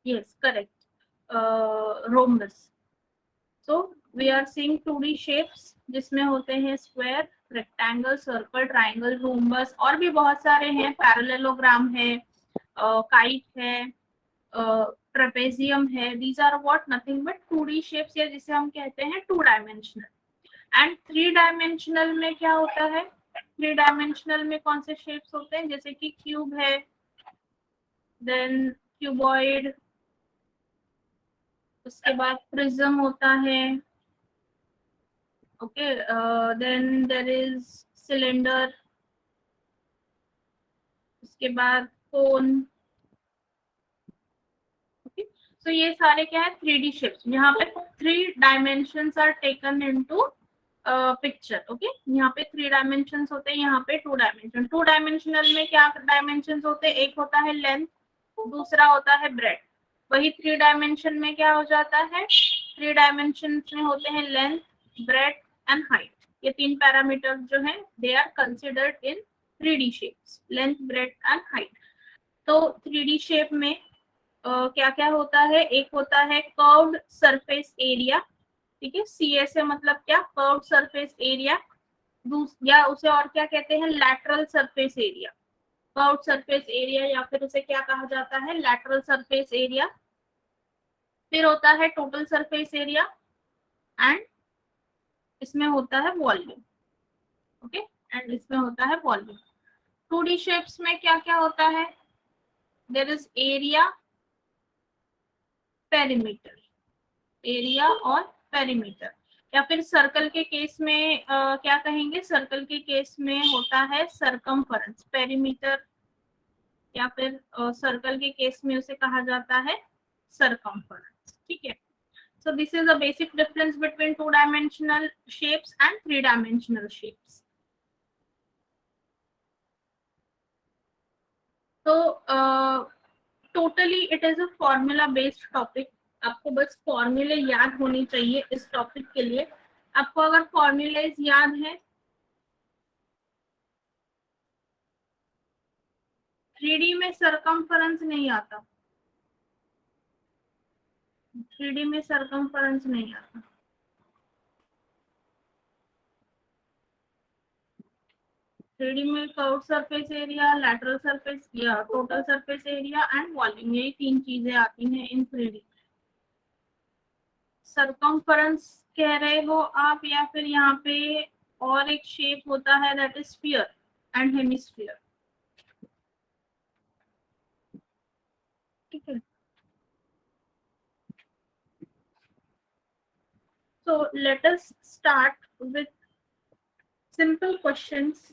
Yes, correct. Rhombus. So we are seeing 2D shapes जिसमें होते हैं square, rectangle, circle, triangle, rhombus, और भी बहुत सारे हैं, पैरेललोग्राम है, काइट है, ट्रेपेजियम है. These are what nothing but 2D shapes, या जिसे हम कहते हैं 2 dimensional. एंड 3 डायमेंशनल में क्या होता है? 3 डायमेंशनल में कौन से शेप्स होते हैं? जैसे कि क्यूब है, देन क्यूबॉइड, उसके बाद प्रिज्म होता है, okay, then there is cylinder, उसके बाद कोन. ओके, सो ये सारे क्या है? 3D shapes. यहाँ पे 3 dimensions are taken into picture. Okay, यहाँ पे 3 डायमेंशंस होते हैं, यहाँ पे 2 डायमेंशन. 2 डायमेंशनल में क्या डायमेंशंस होते हैं? एक होता है लेंथ, दूसरा होता है ब्रेड. वही 3 डायमेंशन में क्या हो जाता है? 3 डायमेंशन में होते हैं लेंथ, ब्रेड एंड हाइट. ये 3 पैरामीटर जो है they are considered in 3D shapes, length, breadth and height. तो 3D शेप में क्या क्या होता है? एक होता है कर्व्ड सरफेस एरिया. ठीक है, सीए से मतलब क्या? Curved surface area. या उसे और क्या कहते हैं? Lateral surface area. Curved surface area, या फिर उसे क्या कहा जाता है? Lateral surface area. फिर होता है टोटल सरफेस एरिया, एंड इसमें होता है वॉल्यूम. ओके, एंड इसमें होता है वॉल्यूम. 2D शेप्स में क्या क्या होता है? There is area, perimeter. Area और पेरीमीटर. या फिर सर्कल के केस में क्या कहेंगे? सर्कल के केस में होता है सरकमफरेंस. पेरीमीटर या फिर सर्कल के केस में उसे कहा जाता है सरकमफरेंस. ठीक है. So this is the basic difference between 2-dimensional shapes and 3-dimensional shapes. So totally it is a formula based topic. आपको बस फॉर्मूले याद होनी चाहिए इस टॉपिक के लिए. आपको अगर फॉर्मूलेज याद है, 3D में सरकमफरेंस नहीं आता. 3D में सरकमफरेंस नहीं आता. थ्री में curve surface area, lateral surface या total surface area and volume, यही 3 चीजें आती हैं इन 3D. सरकमफरेंस कह रहे हो आप, या फिर यहाँ पे और एक शेप होता है that is sphere and hemisphere. ठीक है. So let us start with simple questions.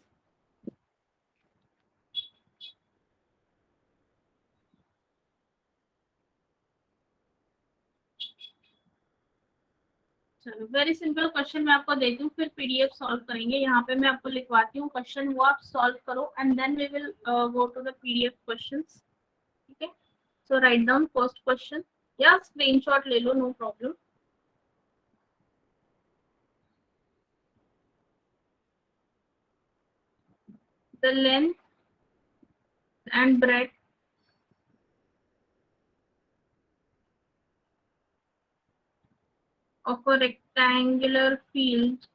चलो, वेरी सिंपल क्वेश्चन मैं आपको देती हूँ, फिर पीडीएफ सॉल्व करेंगे. यहाँ पे मैं आपको लिखवाती हूँ क्वेश्चन, वो आप सॉल्व करो and then we will go to the PDF questions. ठीक है. So write down first question, या स्क्रीनशॉट ले लो, no problem. The length and breadth of a rectangular field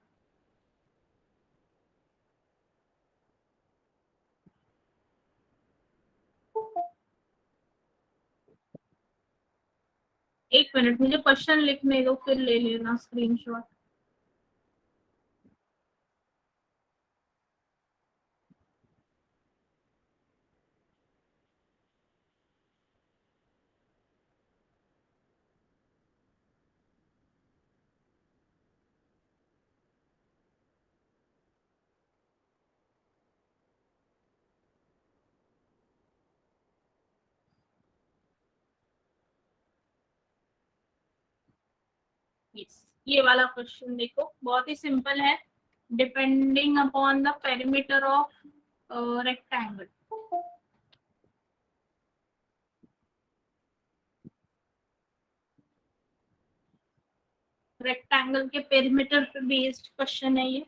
एक मिनट, मुझे क्वेश्चन लिखने दो, फिर ले लेना स्क्रीनशॉट. ये वाला क्वेश्चन देखो, बहुत ही सिंपल है. Depending upon the perimeter of rectangle. Rectangle के पेरीमीटर पे बेस्ड क्वेश्चन है ये.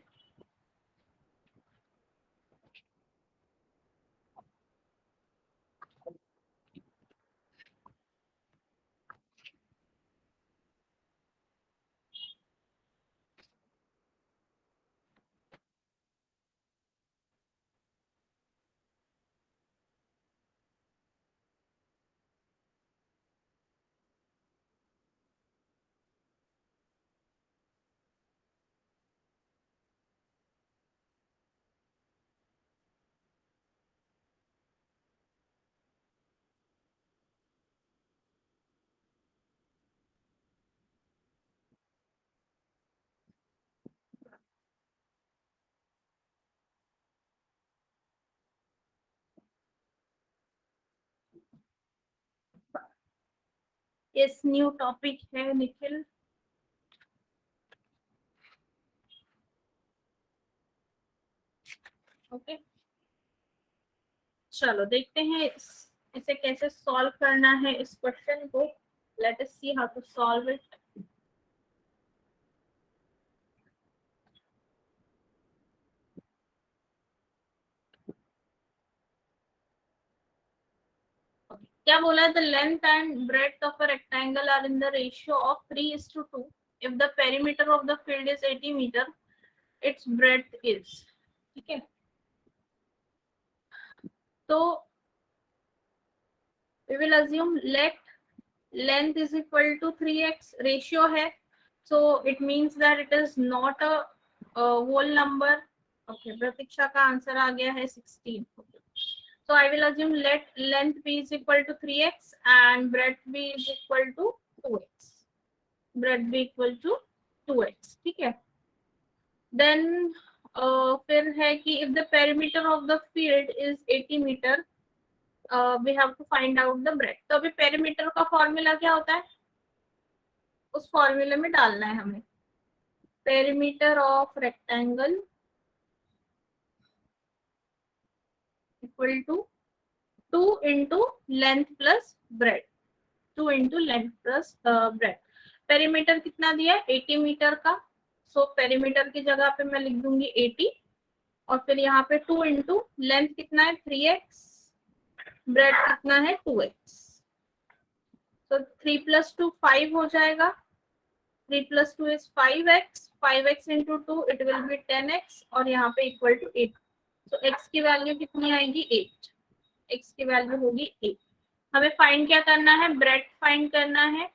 यस, न्यू टॉपिक है निखिल। ओके, चलो देखते हैं इसे कैसे सॉल्व करना है इस क्वेश्चन को। Let us see how to solve it. क्या बोला है? The length and breadth of a rectangle are in the ratio of 3:2। If the perimeter of the field is 80 meter, its breadth is. ठीक है, तो we will assume let length is equal to 3x, ratio है, so it means that it is not a whole number. Okay, प्रतीक्षा का answer आ गया है 16. So I will assume let length be is equal to 3x and breadth be is equal to 2x. Breadth be equal to 2x. ठीक है, then फिर है कि if the perimeter of the field is 80 meter, we have to find out the breadth. तो अभी perimeter का formula क्या होता है, उस फॉर्मूले में डालना है हमें। Perimeter of rectangle equal to 2 into length plus breadth, 2 into length plus breadth. Perimeter कितना दिया है? 80 मीटर का। सो पेरीमीटर की जगह पे मैं लिख दूंगी 80, और फिर यहाँ पे 2 इंटू लेंथ कितना है 3x, ब्रेड कितना है 2x। तो 3 + 2 5 हो जाएगा। 3 + 2 is 5x, 5x into 2 it will be 10x, और यहाँ पे इक्वल टू 8। तो x की वैल्यू कितनी आएगी? 8। x की वैल्यू होगी 8। हमें फाइंड क्या करना है? ब्रेड्थ फाइंड करना है,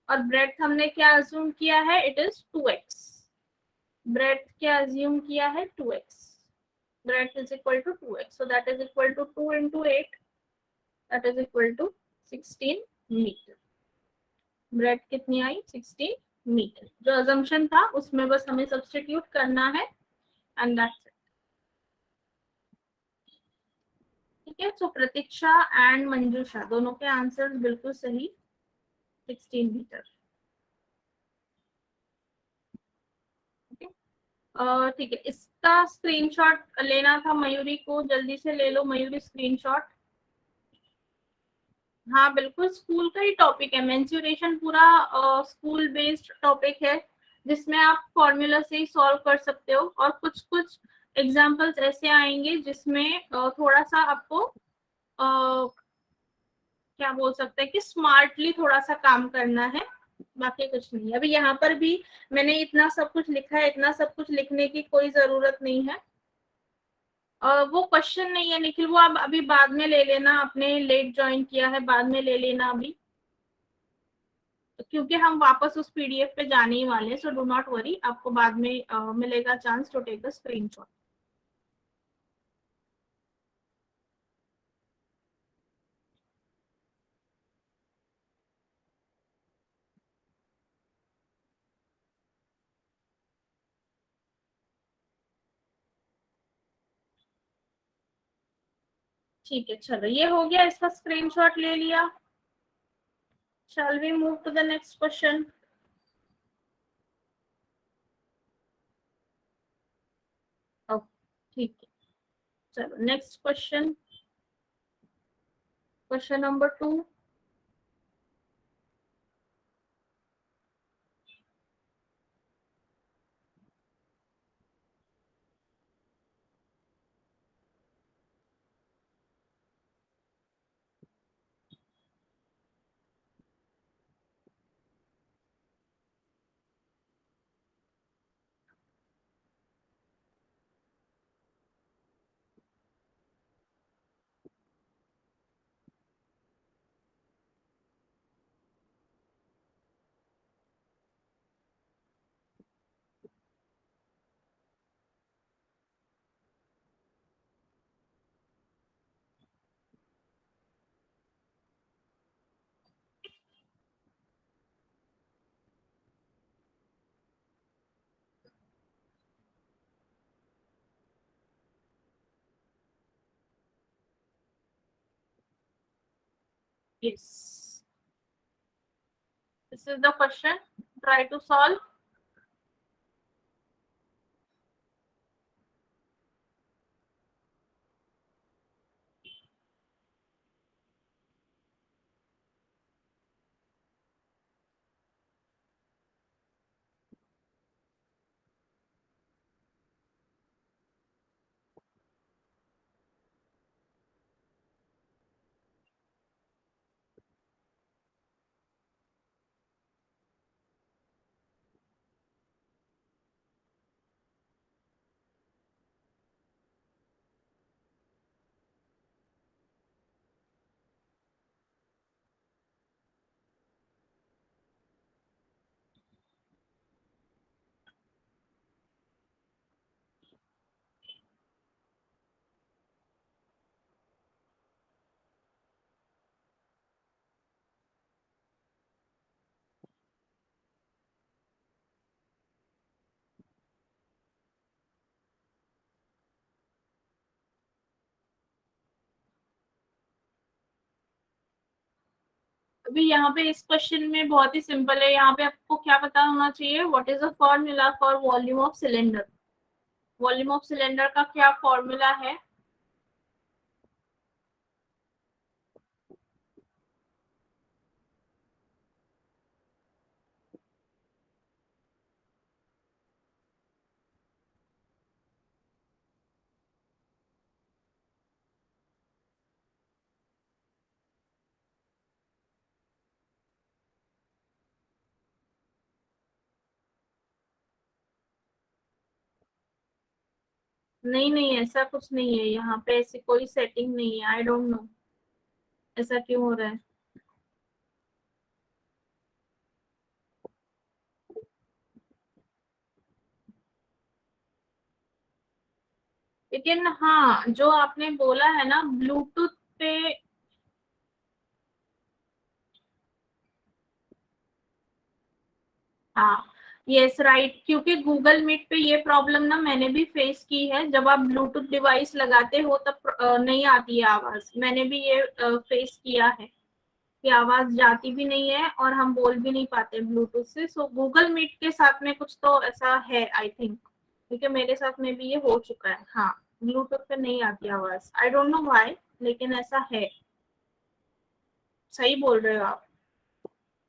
और ब्रेड्थ हमने क्या अज्यूम किया है? It is 2x। ब्रेड्थ क्या अज्यूम किया है? 2x। Breadth is equal to 2x, so that is equal to 2 into 8, that is equal to 16 meter. Breadth कितनी आई? 16 मीटर। जो अजम्पशन था उसमें बस हमें सब्स्टिट्यूट करना है, एंड दैट्स इट। ठीक है, सो प्रतीक्षा एंड मंजूषा दोनों के आंसर्स बिल्कुल सही, 16 मीटर। ठीक है, इसका स्क्रीनशॉट लेना था मयूरी को, जल्दी से ले लो मयूरी स्क्रीनशॉट। हाँ बिल्कुल, स्कूल का ही टॉपिक है। मेंस्ट्रुएशन पूरा स्कूल बेस्ड टॉपिक है, जिसमें आप फॉर्मूला से ही सॉल्व कर सकते हो, और कुछ कुछ एग्जांपल्स ऐसे आएंगे जिसमें थोड़ा सा आपको क्या बोल सकते हैं कि स्मार्टली थोड़ा सा काम करना है, बाकी कुछ नहीं। अभी यहाँ पर भी मैंने इतना सब कुछ लिखा है, इतना सब कुछ लिखने की कोई जरूरत नहीं है। वो क्वेश्चन नहीं है निखिल, वो आप अभी बाद में ले लेना, आपने लेट ज्वाइन किया है, बाद में ले लेना अभी, क्योंकि हम वापस उस पीडीएफ पे जाने ही वाले हैं। सो डू नॉट वरी, आपको बाद में मिलेगा chance to take a screenshot. ठीक है, चलो ये हो गया, इसका स्क्रीनशॉट ले लिया। Shall we move to the next question? ठीक है, चलो next question, question number 2। Yes. This is the question. Try to solve. अभी यहाँ पे इस क्वेश्चन में बहुत ही सिंपल है। यहाँ पे आपको क्या पता होना चाहिए, what is the formula for volume of cylinder. Volume of cylinder का क्या फॉर्मूला है? नहीं नहीं, ऐसा कुछ नहीं है यहाँ पे, ऐसी कोई सेटिंग नहीं है। आई डोंट नो ऐसा क्यों हो रहा है। लेकिन हाँ, जो आपने बोला है ना ब्लूटूथ पे, हाँ यस राइट, क्योंकि गूगल मीट पे ये प्रॉब्लम ना मैंने भी फेस की है। जब आप ब्लूटूथ डिवाइस लगाते हो तब नहीं आती है आवाज। मैंने भी ये फेस किया है कि आवाज जाती भी नहीं है और हम बोल भी नहीं पाते ब्लूटूथ से। सो गूगल मीट के साथ में कुछ तो ऐसा है आई थिंक, क्योंकि मेरे साथ में भी ये हो चुका है। हाँ, ब्लूटूथ पे नहीं आती आवाज, आई डोंट नो व्हाई, लेकिन ऐसा है। सही बोल रहे हो आप।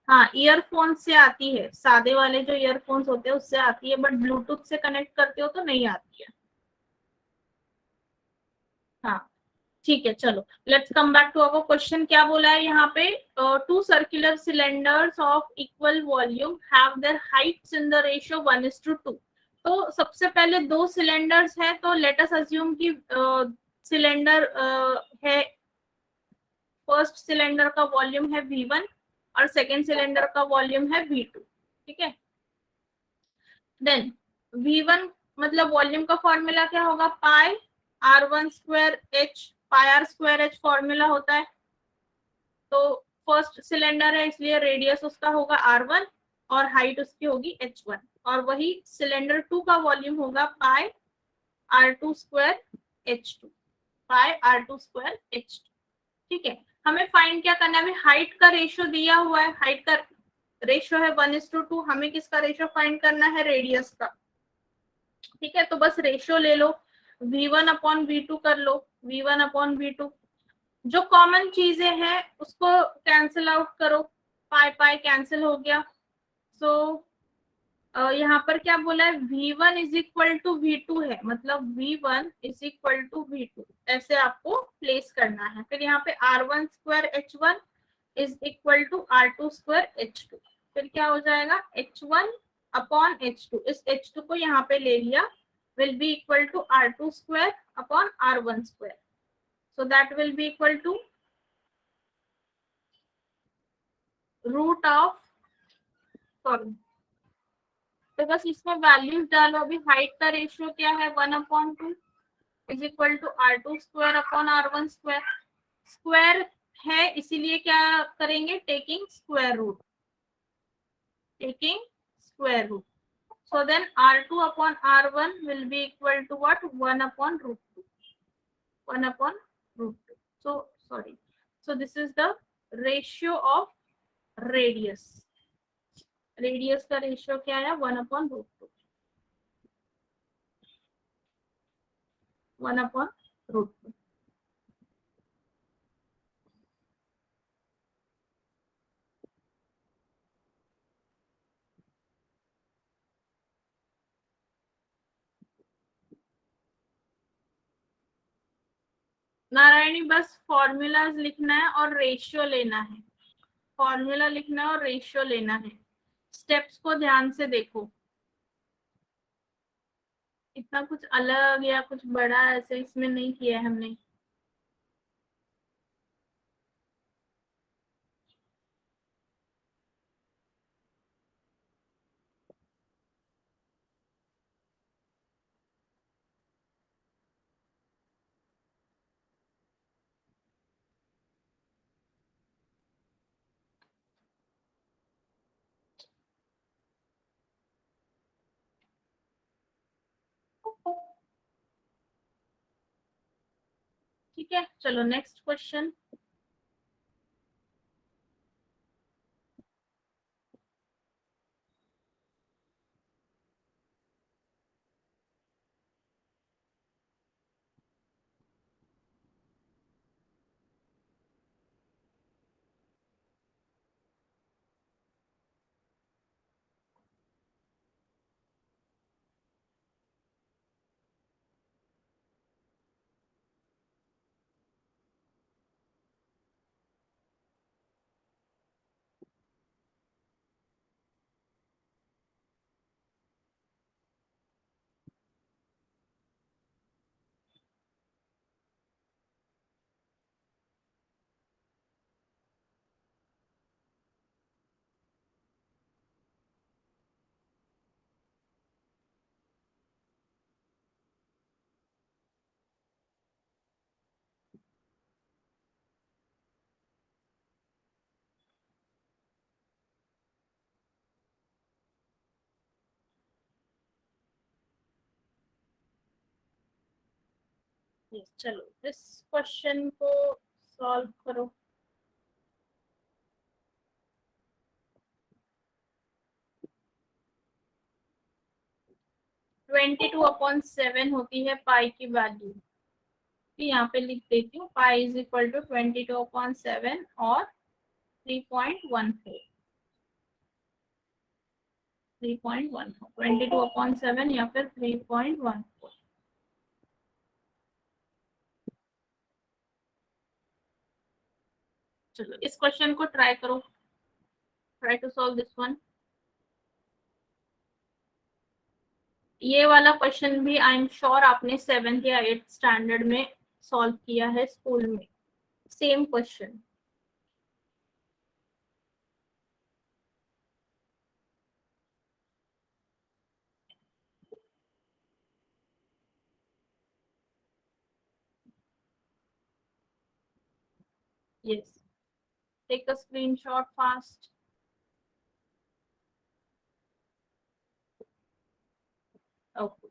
हाँ, ईयरफोन से आती है, सादे वाले जो ईयरफोन्स होते हैं उससे आती है, बट ब्लूटूथ से कनेक्ट करते हो तो नहीं आती है। हाँ ठीक है, चलो let's come back to our question. क्या बोला है यहाँ पे? Two circular cylinders of equal volume have their heights in the ratio 1:2। तो सबसे पहले दो सिलेंडर्स है, तो लेट अस अज्यूम कि सिलेंडर है, फर्स्ट सिलेंडर का वॉल्यूम है V1 और सेकेंड सिलेंडर का वॉल्यूम है V2। ठीक है, देन V1 मतलब वॉल्यूम का फॉर्मूला क्या होगा? पाई R1 स्क्वायर H। पाई R2H फॉर्मूला होता है। तो फर्स्ट सिलेंडर है इसलिए रेडियस उसका होगा R1 और हाइट उसकी होगी H1। और वही सिलेंडर 2 का वॉल्यूम होगा पाई R2 स्क्वायर H2। पाई R2 स्क्वायर H2। ठीक है, हमें फाइंड क्या करना है? हमें हाइट का रेशियो दिया हुआ है, हाइट का रेशियो है 1:2। हमें किसका रेशियो फाइंड करना है? रेडियस का। ठीक है, तो बस रेशियो ले लो, V1/V2 कर लो। V1/V2 जो कॉमन चीजें हैं उसको कैंसिल आउट करो, पाई पाई कैंसिल हो गया। सो यहाँ पर क्या बोला है? V1 = V2 है, मतलब V1 = V2 ऐसे आपको प्लेस करना है। फिर यहाँ पे R1 square H1 = R2 square H2। फिर क्या हो जाएगा? H1/H2, इस H2 को यहाँ पे ले लिया, will be equal to R2 square square. so that will be equal to root of, sorry, तो बस इसमें वैल्यूज डालो। अभी हाइट का रेशियो क्या है? 1/2 = R2 स्क्वायर/R1 स्क्वायर। स्क्वायर है इसीलिए क्या करेंगे? Taking square root, taking square root. so then R2/R1 will be equal to what? 1/√2, 1/√2। so sorry, so this is the ratio of radius, radius का रेशियो क्या है 1/√2, 1/√2। नारायणी बस फॉर्मूलाज लिखना है और रेशियो लेना है, फॉर्मूला लिखना है और रेशियो लेना है। स्टेप्स को ध्यान से देखो, इतना कुछ अलग या कुछ बड़ा ऐसे इसमें नहीं किया है हमने। ठीक है, चलो नेक्स्ट क्वेश्चन। चलो इस क्वेश्चन को सॉल्व करो। 22/7 होती है पाई की वैल्यू, यहाँ पे लिख देती हूँ, पाई इज इक्वल टू 22/7 और 3.14, 3.14, 22/7 या फिर 3.14। चलो इस क्वेश्चन को ट्राई करो, try to solve this one. ये वाला क्वेश्चन भी आई एम श्योर आपने 7th या 8th स्टैंडर्ड में सॉल्व किया है स्कूल में, same question. Yes, take a screenshot fast. Okay,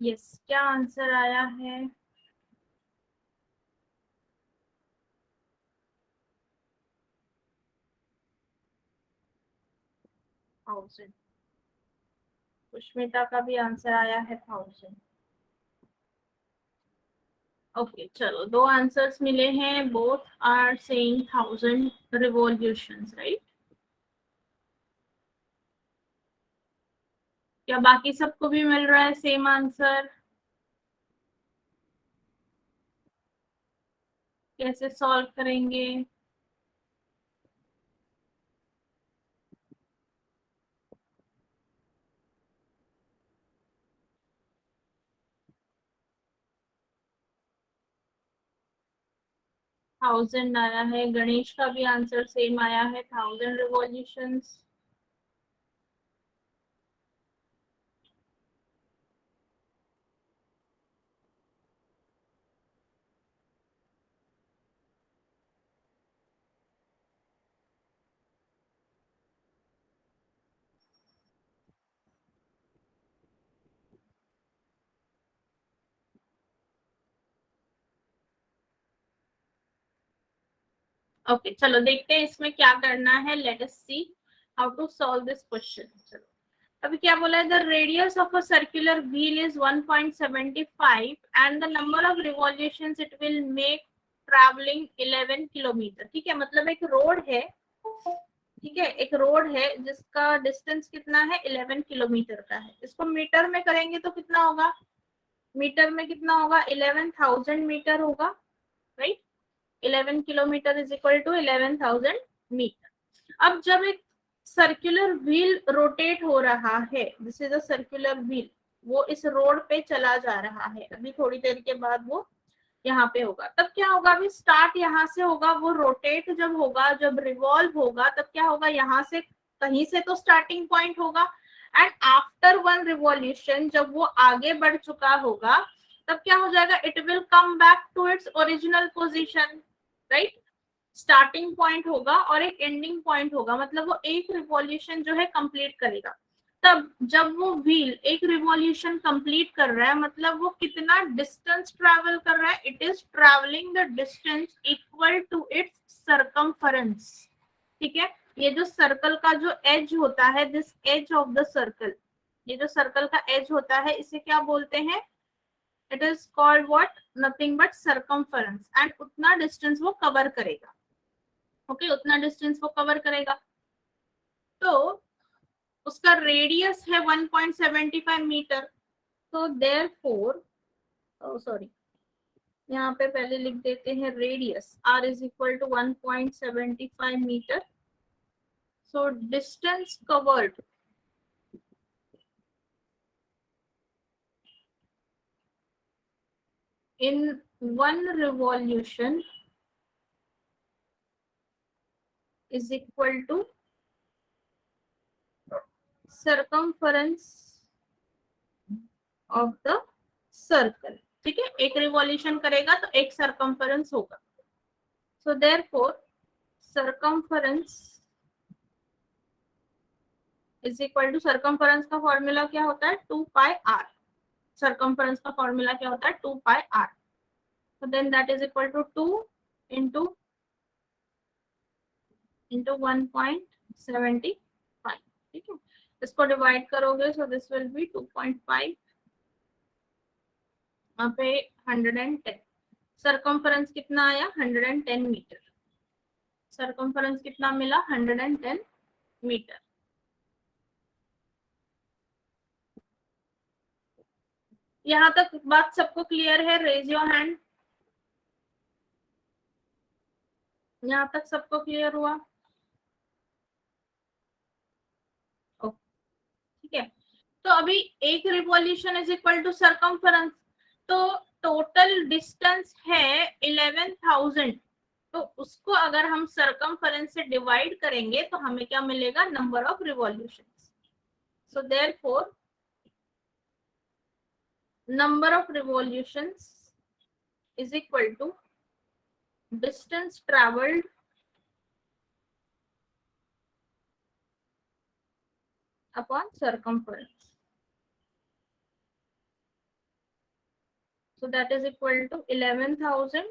yes, क्या आंसर आया है? 1000। सुष्मिता का भी आंसर आया है 1000। ओके चलो, दो आंसर्स मिले हैं, both are saying 1000 revolutions, right? क्या बाकी सबको भी मिल रहा है सेम आंसर? कैसे सॉल्व करेंगे? 1000 आया है, गणेश का भी आंसर सेम आया है, 1000 रिवॉल्यूशंस। ओके चलो देखते हैं इसमें क्या करना है। Let us see how to solve this question. चलो अभी क्या बोला है, the radius of a circular wheel is 1.75 and the number of revolutions it will make travelling 11 kilometre. ठीक है, मतलब एक रोड है, ठीक है, एक रोड है जिसका डिस्टेंस कितना है, 11 किलोमीटर का है। इसको मीटर में करेंगे तो कितना होगा, मीटर में कितना होगा, 11,000 मीटर होगा, right? 11 kilometre is equal to 11,000 metre. अब जब एक सर्कुलर व्हील रोटेट हो रहा है, this is a circular wheel, वो इस रोड पे चला जा रहा है, अभी थोड़ी देर के बाद वो यहाँ पे होगा, तब क्या होगा, अभी स्टार्ट यहाँ से होगा, वो रोटेट जब होगा, जब रिवॉल्व होगा, तब क्या होगा, यहाँ से कहीं से तो स्टार्टिंग पॉइंट होगा, एंड आफ्टर वन रिवॉल्यूशन जब वो आगे बढ़ चुका होगा, तब क्या हो जाएगा, it will come back to its original position, right? Starting point होगा और एक एंडिंग पॉइंट होगा, मतलब वो एक रिवॉल्यूशन जो है कंप्लीट करेगा। तब जब वो व्हील एक रिवॉल्यूशन कंप्लीट कर रहा है, मतलब वो कितना डिस्टेंस ट्रैवल कर रहा है, it is travelling the distance equal to its circumference. ठीक है, ये जो सर्कल का जो एज होता है, this edge of the circle, ये जो सर्कल का एज होता है, इसे क्या बोलते हैं, it is called what, nothing but circumference, and उतना डिस्टेंस वो कवर करेगा। ओके उतना डिस्टेंस वो कवर करेगा, तो उसका रेडियस है 1.75 मीटर। तो देयरफॉर, सॉरी, यहाँ पे पहले लिख देते हैं radius r is equal to 1.75 metre. So distance covered in one revolution is equal to circumference of the circle। ठीक है, एक रिवॉल्यूशन करेगा तो एक सरकमफरेंस होगा। So therefore circumference is equal to, circumference का फॉर्मूला क्या होता है, 2πr। सरकमफरेंस का फॉर्मूला क्या होता है, 2πr। so then that is equal to 2 into 1.75। ठीक है, इसको डिवाइड करोगे, सो दिस विल बी 2.5, यहाँ पे 110। सरकमफरेंस कितना आया, 110 मीटर। सरकमफरेंस कितना मिला, 110 मीटर। यहाँ तक बात सबको क्लियर है, रेज योर हैंड। यहाँ तक सबको क्लियर हुआ? ठीक है, तो अभी एक revolution is equal to circumference, तो टोटल डिस्टेंस है 11,000, तो उसको अगर हम सरकमफरेंस से डिवाइड करेंगे तो हमें क्या मिलेगा, number of revolutions. So therefore number of revolutions is equal to distance travelled upon circumference। So that is equal to 11,000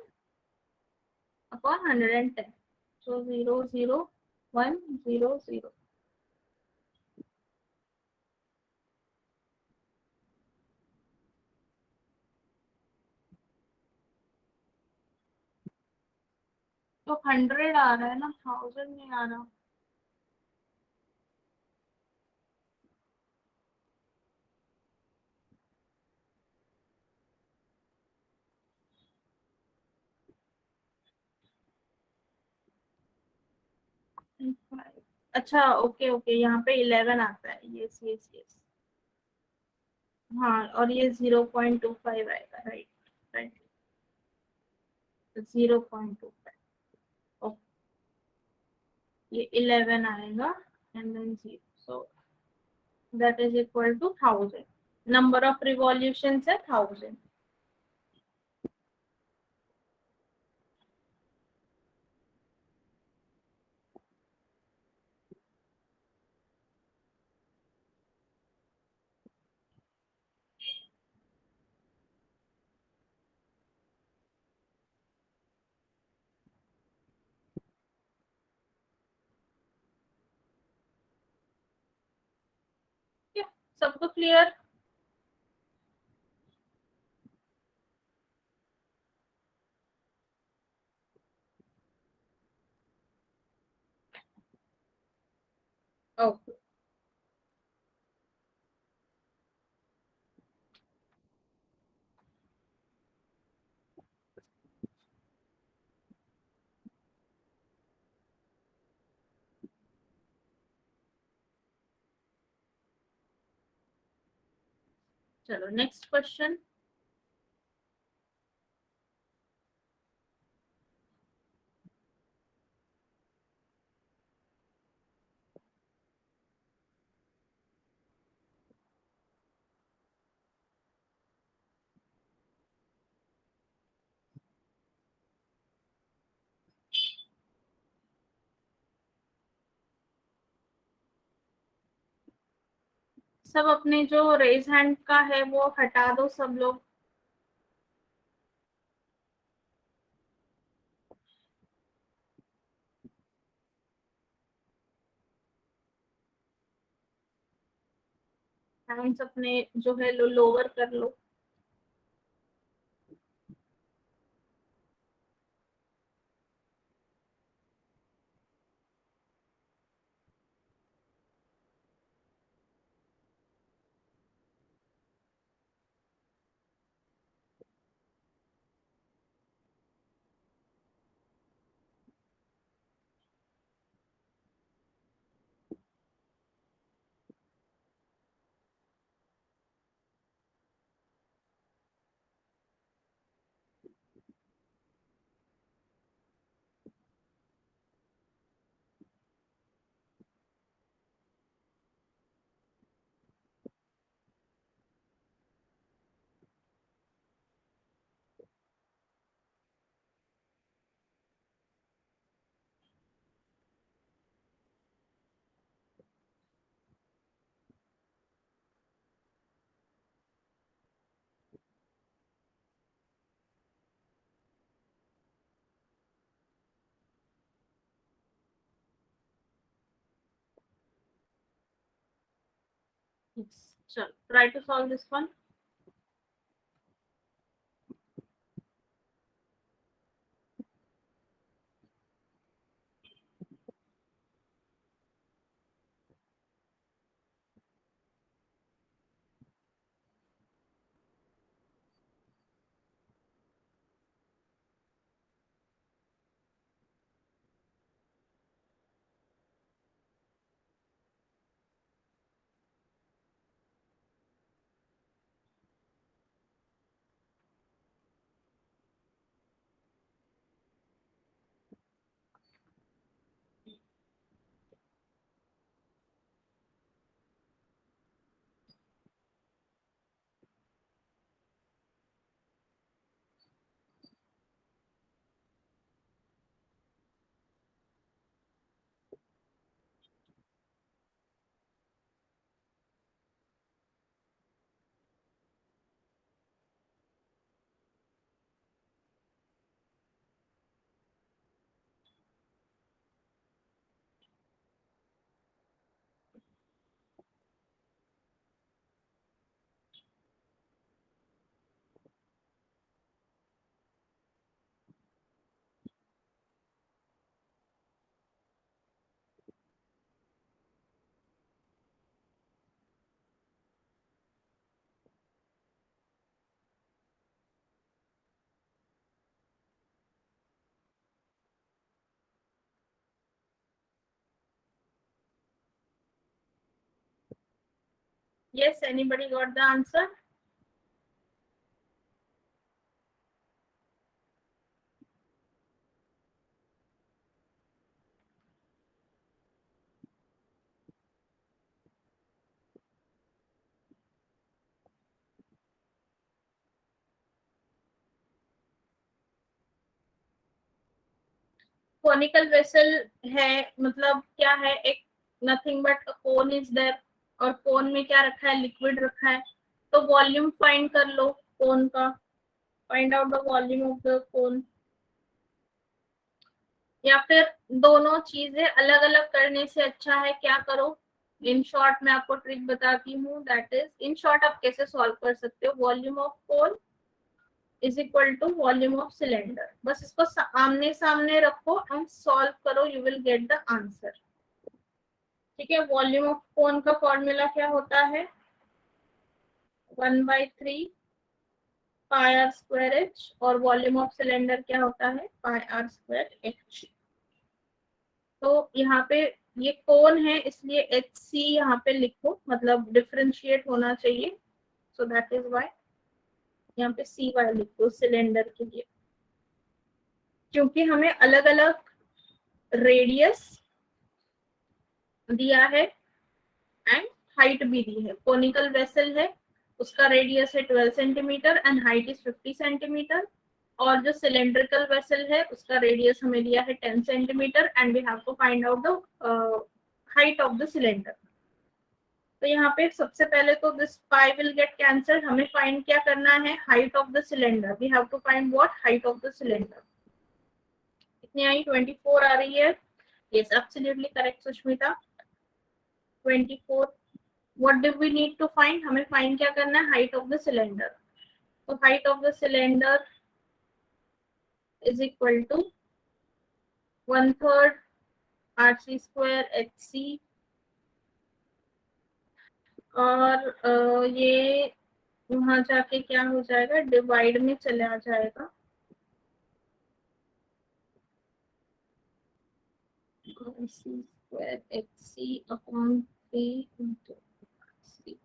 upon 110। So 0, 0, 1, 0, 0। तो 100 आ रहा है ना, 1000 नहीं आ रहा। अच्छा ओके ओके, यहाँ पे 11 आता है, यस यस यस। हाँ, और ये 0.25 आएगा, राइट राइट। 0.25, ये 11 आएगा, and then 0, so that is equal to 1000। Number of revolution है 1000। सबको क्लियर? ओके, चलो नेक्स्ट क्वेश्चन। सब अपने जो रेज हैंड का है वो हटा दो सब लोग। हैंड्स अपने जो है लो लोअर कर लो। चलो try to solve this one. Yes, anybody got the answer? Conical vessel है मतलब क्या है, एक nothing but cone is there, और कोन में क्या रखा है, लिक्विड रखा है। तो वॉल्यूम फाइंड कर लो कोन का, find out the volume of the cone. या फिर दोनों चीजें अलग अलग करने से अच्छा है क्या करो, इन शॉर्ट मैं आपको ट्रिक बताती हूँ, दैट इज इन शॉर्ट आप कैसे सॉल्व कर सकते हो। Volume of cone is equal to volume of cylinder, बस इसको आमने सामने रखो एंड सॉल्व करो, you will get the answer. ठीक है, वॉल्यूम ऑफ कोन का फॉर्मूला क्या होता है, 1/3 पाई आर स्क्वायर एच, और वॉल्यूम ऑफ सिलेंडर क्या होता है, पाई आर स्क्वायर एच। तो यहाँ पे ये कोन है इसलिए एच सी यहाँ पे लिखो, मतलब डिफरेंशिएट होना चाहिए, सो दैट इज वाई यहाँ पे सी वाई लिखो सिलेंडर के लिए, क्योंकि हमें अलग अलग रेडियस दिया है एंड हाइट भी दी है। कोनिकल वेसल है, उसका रेडियस है 12 centimetre and height is 50 centimetre, और जो सिलेंड्रिकल वेसल है उसका रेडियस हमें दिया है 10 centimetre and we have to find out the height of the cylinder. तो यहाँ पे सबसे पहले तो this pi will get cancelled, हमें फाइंड क्या करना है, height of the cylinder. We have to find what, height of the cylinder. कितनी आई, 24 आ रही है। Yes, absolutely correct Sushmita, 24। What do we need to find, हमें फाइंड क्या करना है, हाइट ऑफ द सिलेंडर। तो height of the cylinder is equal to 1/3 r C square H C, और ये वहां जाके क्या हो जाएगा, डिवाइड में चले आ जाएगा, C square H C upon 3 into C.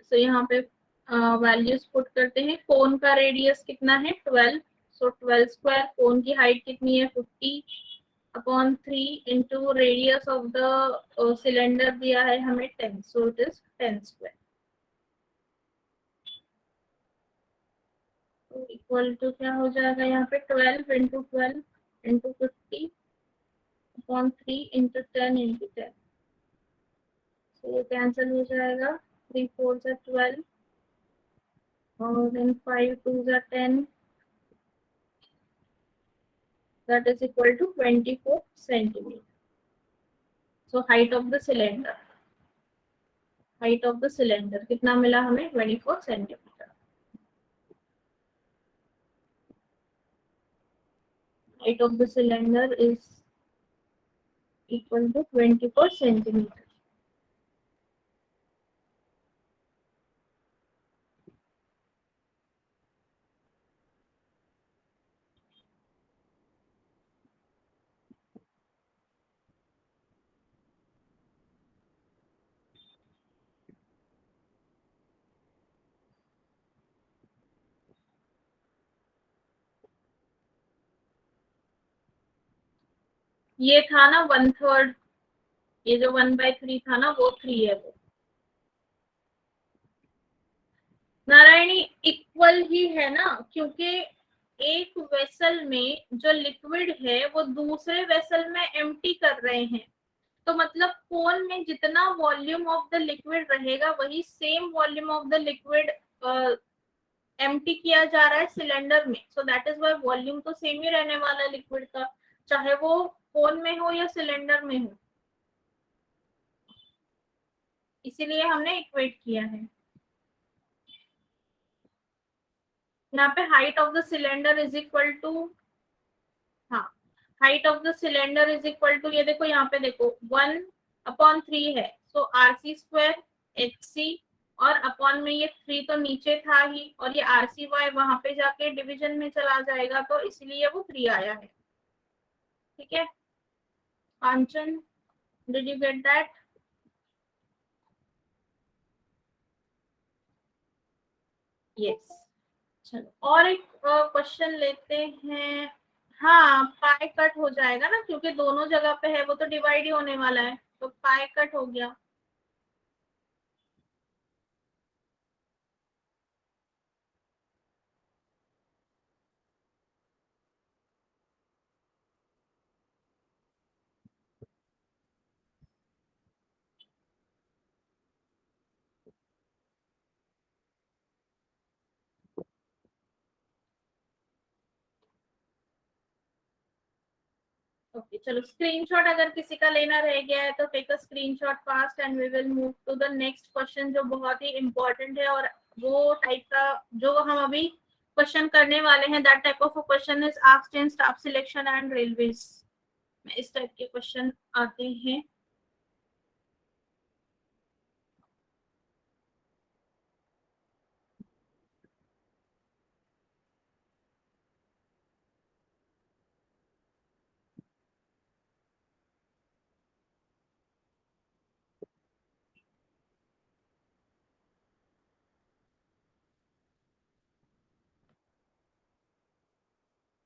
So यहाँ पे वैल्यूज पुट करते हैं। कोन का रेडियस कितना है, 12, सो 12 स्क्वायर, कोन की हाइट कितनी है, 50 upon 3 into radius of the cylinder दिया है हमें 10, सो इट इज 10 स्क्वायर। तो इक्वल टू क्या हो जाएगा यहाँ पे, 12 into 12 into 50 upon 3 into 10 into 10, तो ये कैंसिल हो जाएगा, 3 4 से 12 और देन 5 2 से 10, that is equal to 24 centimeter. So height of the cylinder, height of the cylinder कितना मिला हमें, 24 centimeter. Height of the cylinder is equal to 24 centimeter. ये था ना 1/3, ये जो 1/3 था ना वो 3 है वो, नारायणी इक्वल ही है ना, क्योंकि एक वेसल में जो लिक्विड है वो दूसरे वेसल में एम्प्टी कर रहे हैं, तो मतलब कोन में जितना वॉल्यूम ऑफ द लिक्विड रहेगा वही same volume of the liquid empty किया जा रहा है सिलेंडर में, सो दैट इज व्हाई वॉल्यूम तो सेम ही रहने वाला है लिक्विड का, चाहे वो कोन में हो या सिलेंडर में हो, इसीलिए हमने इक्वेट किया है। यहाँ पे height of the cylinder is equal to, हाँ, height of the cylinder is equal to, ये देखो यहाँ पे देखो 1/3 है, सो आर सी स्क्वायर एच सी, और अपॉन में ये 3 तो नीचे था ही, और ये आर सी वाई वहां पे जाके डिवीजन में चला जाएगा, तो इसलिए वो 3 आया है। ठीक है, Kanchan, did you get that? Yes, चलो और एक क्वेश्चन लेते हैं। हाँ, पाई कट हो जाएगा ना, क्योंकि दोनों जगह पे है, वो तो डिवाइड ही होने वाला है, तो पाई कट हो गया। ओके, चलो स्क्रीनशॉट अगर किसी का लेना रह गया है तो take a screenshot fast and we will move to the next question, जो बहुत ही इंपॉर्टेंट है। और वो टाइप का जो हम अभी क्वेश्चन करने वाले हैं, that type of question is asked in staff selection and railways में। इस टाइप के क्वेश्चन आते हैं।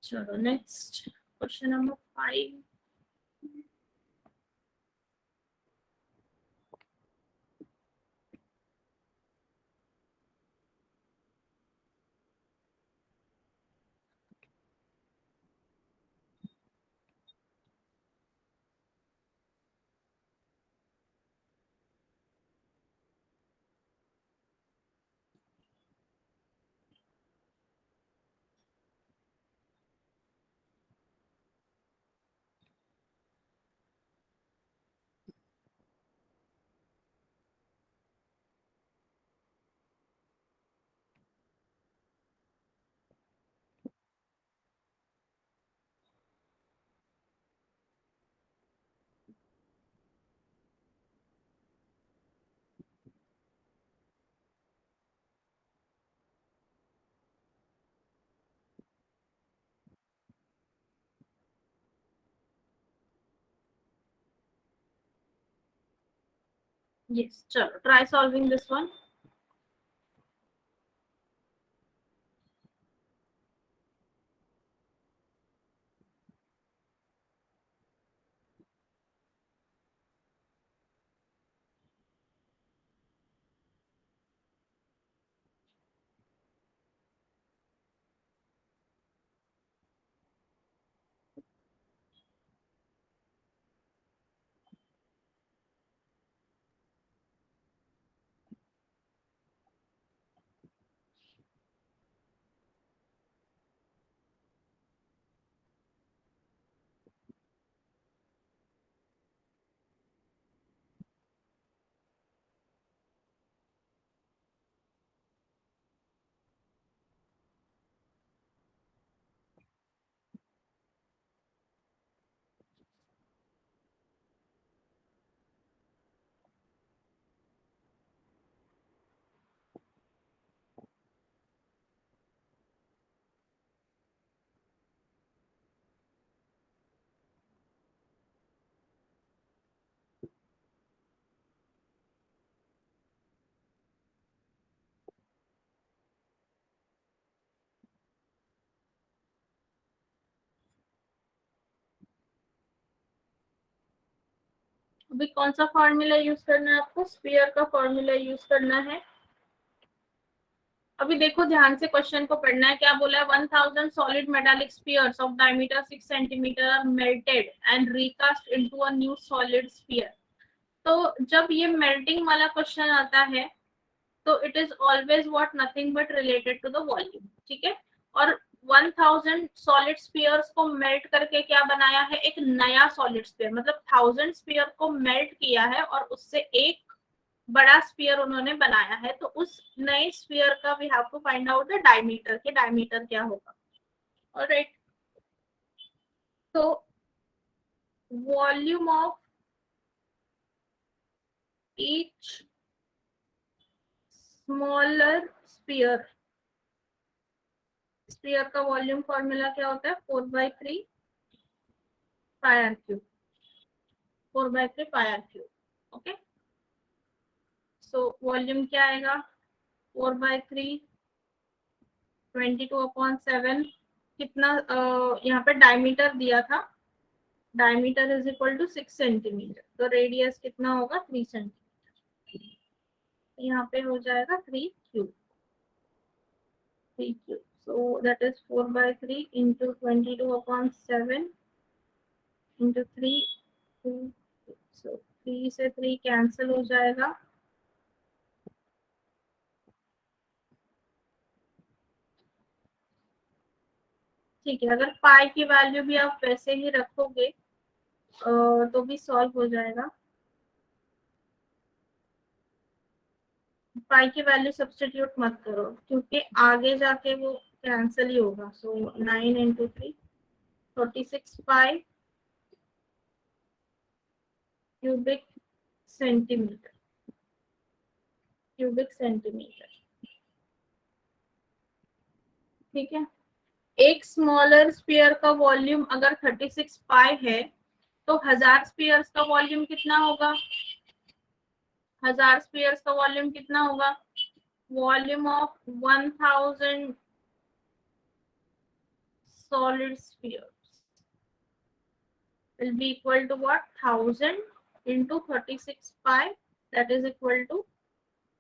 चलो नेक्स्ट क्वेश्चन नंबर 5। यस, चलो ट्राई सॉल्विंग दिस वन। अभी कौन सा फॉर्मूला यूज करना है आपको? स्फीयर का फॉर्मूला यूज करना है। अभी देखो ध्यान से क्वेश्चन को पढ़ना है। क्या बोला है? 1000 solid metallic spheres of diameter 6 centimetre are melted and recast into a new solid sphere. तो जब ये मेल्टिंग वाला क्वेश्चन आता है तो it is always what, nothing but related to the volume. ठीक है। और 1000 सॉलिड स्फीयर्स को मेल्ट करके क्या बनाया है? एक नया सॉलिड स्फीयर, मतलब 1000 स्फीयर को मेल्ट किया है और उससे एक बड़ा स्फीयर उन्होंने बनाया है। तो उस नए स्फीयर का we have to find out the diameter, के डायमीटर क्या होगा। ऑलराइट, तो volume of each smaller sphere, sphere का वॉल्यूम फॉर्मूला क्या होता है? 4/3 pi r cube. 4/3 pi r cube. Okay, so volume क्या आएगा? 4/3 22/7 कितना, यहाँ पे डायमीटर दिया था, diameter is equal to 6 centimetre, तो रेडियस कितना होगा 3 सेंटीमीटर, यहाँ पे हो जाएगा 3 cube, so that is 4/3 into 22/7 into 3, so 3 से 3 कैंसिल हो जाएगा, ठीक है। अगर पाई की वैल्यू भी आप वैसे ही रखोगे तो भी सॉल्व हो जाएगा, पाई की वैल्यू सब्स्टिट्यूट मत करो क्योंकि आगे जाके वो कैंसिल ही होगा, सो 9 into 3 36 पाई क्यूबिक सेंटीमीटर, ठीक है। एक स्मॉलर स्फीयर का वॉल्यूम अगर 36 पाई है तो 1000 स्फीयर्स का वॉल्यूम कितना होगा, 1000 स्फीयर्स का वॉल्यूम कितना होगा, volume of 1000 solid spheres will be equal to what, 1000 into 36 pi, that is equal to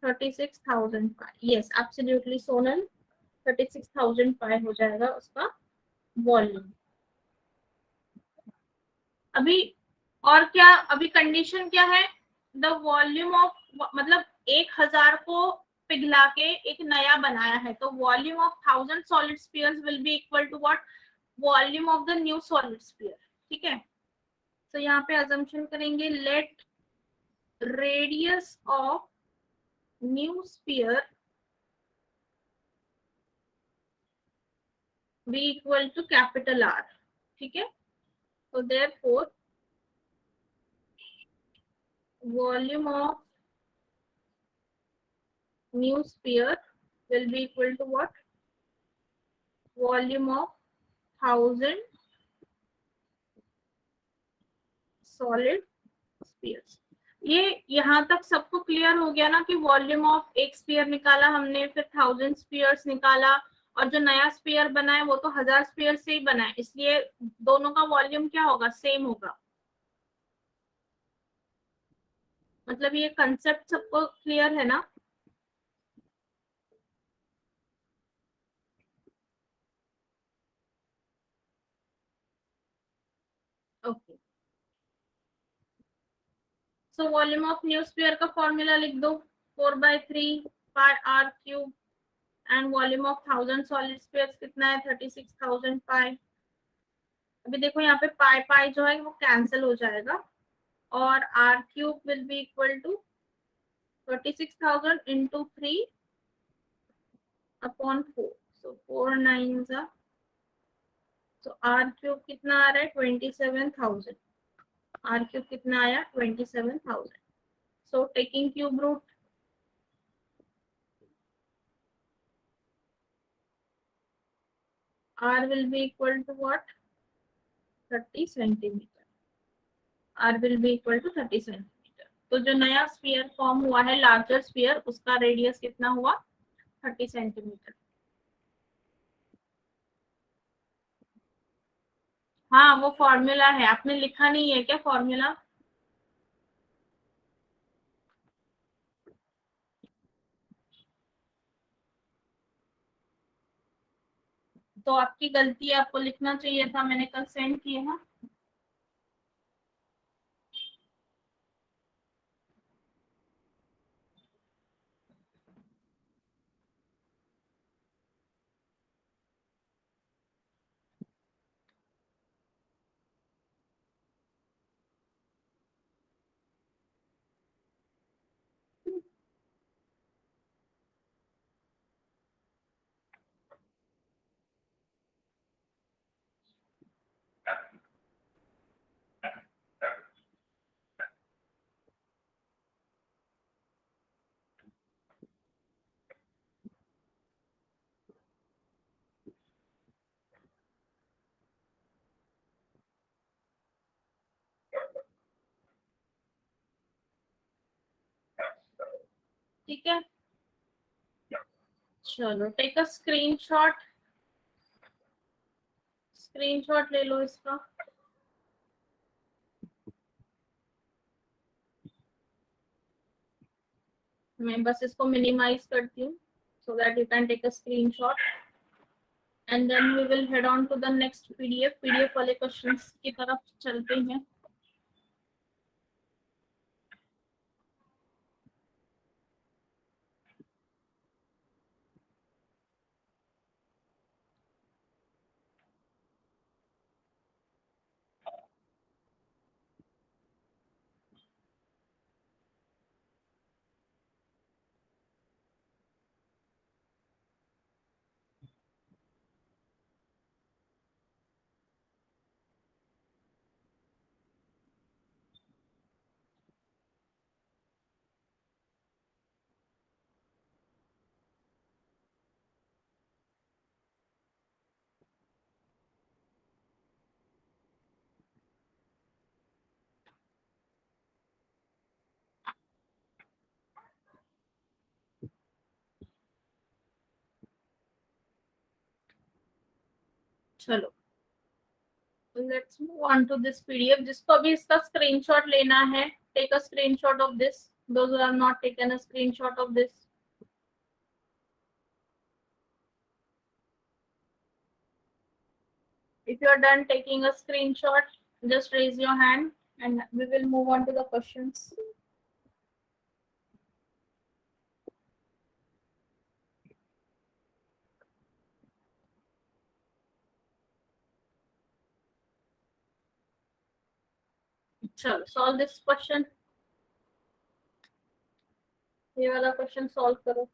36,000 pi. Yes, absolutely Sonal, 36,000 pi हो जाएगा उसका वॉल्यूम। अभी और क्या, अभी कंडीशन क्या है, द वॉल्यूम ऑफ, मतलब 1000 को पिघला के एक नया बनाया है, तो volume of 1000 solid spheres will be equal to what, volume of the new solid sphere, ठीक है। तो यहाँ पे अजम्पशन करेंगे, let radius of new sphere be equal to capital R, ठीक है। तो therefore volume of new sphere will be equal to what, volume of 1000 solid spheres। ये यहाँ तक सबको क्लियर हो गया ना कि वॉल्यूम ऑफ एक स्फीयर निकाला हमने, फिर 1000 स्फीयर्स निकाला, और जो नया स्फीयर बना है वो तो 1000 स्फीयर से ही बना है, इसलिए दोनों का वॉल्यूम क्या होगा, सेम होगा। मतलब ये कंसेप्ट सबको क्लियर है ना। Okay, so volume of new sphere का फॉर्मूला लिख दो, 4/3 pi r cube, and volume of 1000 solid spheres कितना है, 36,000 पाई। अभी देखो यहाँ पे पाई पाई जो है वो कैंसिल हो जाएगा, और r cube will be equal to 36,000 into 3/4, so 4 9 जा, तो आर क्यूब कितना आ रहा है 27,000, आर क्यूब कितना आया 27,000। So taking cube root, r will be equal to what, 30 centimetre, r will be equal to 30 centimetre. तो जो नया स्फीयर फॉर्म हुआ है लार्जर स्फीयर, उसका रेडियस कितना हुआ 30 सेंटीमीटर। हाँ वो फॉर्मूला है, आपने लिखा नहीं है क्या फॉर्मूला, तो आपकी गलती है, आपको लिखना चाहिए था, मैंने कल सेंड किए हैं। ठीक है, चलो टेक अ स्क्रीनशॉट ले लो इसका। मैं बस इसको मिनिमाइज करती हूँ so that you can take a screenshot and then we will head on to the next PDF वाले क्वेश्चंस की तरफ चलते हैं। चलो let's move on to this PDF। जिसको अभी इसका स्क्रीनशॉट लेना है, take a screenshot of this. Those who have not taken a screenshot of this, if you are done taking a screenshot, just raise your hand and we will move on to the questions। चलो solve this question. ये वाला question solve करो।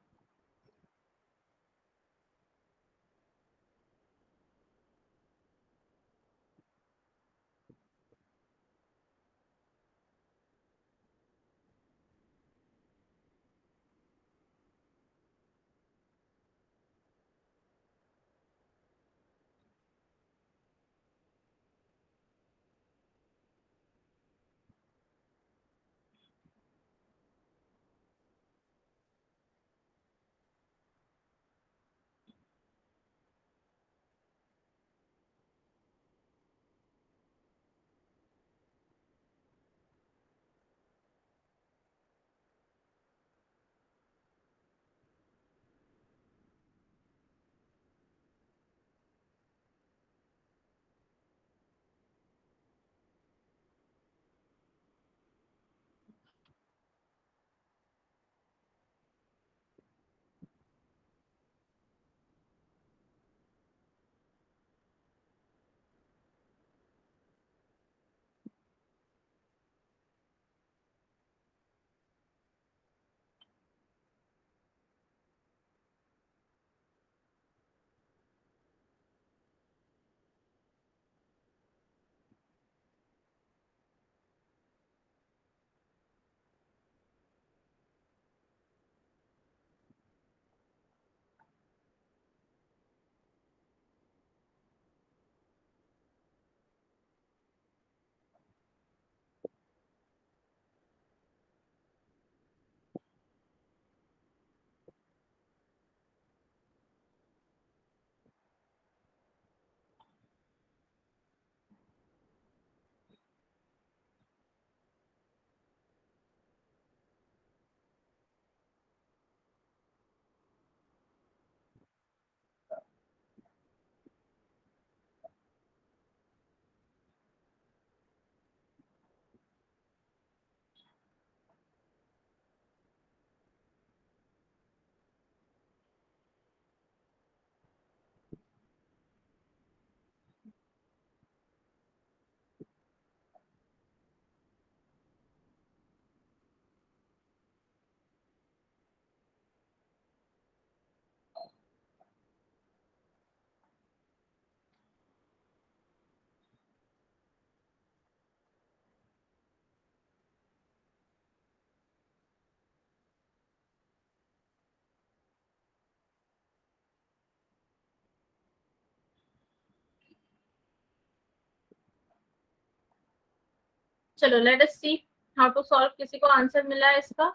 चलो let us see how to solve. किसी को answer मिला है इसका?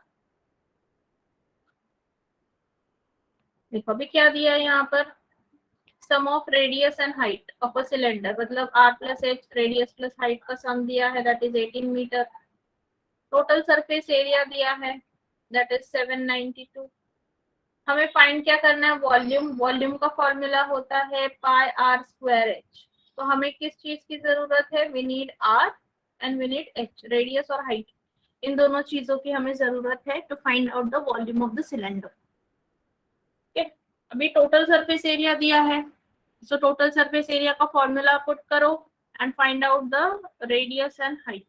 देखो अभी क्या दिया है यहाँ पर, sum of radius and height of a cylinder, मतलब r plus h radius plus height का सम दिया है, that is 18 metre. Total surface area दिया है, दैट इज 792। हमें फाइंड क्या करना है, वॉल्यूम। वॉल्यूम का फॉर्मूला होता है पाई आर स्क्वायर एच। तो हमें किस चीज की जरूरत है, we need r and we need h, radius और हाइट, इन दोनों चीजों की हमें जरूरत है to find out the volume of the cylinder. ठीक है, अभी टोटल सरफेस एरिया दिया है, सो टोटल सरफेस एरिया का फॉर्मूला पुट करो and find out the radius and height.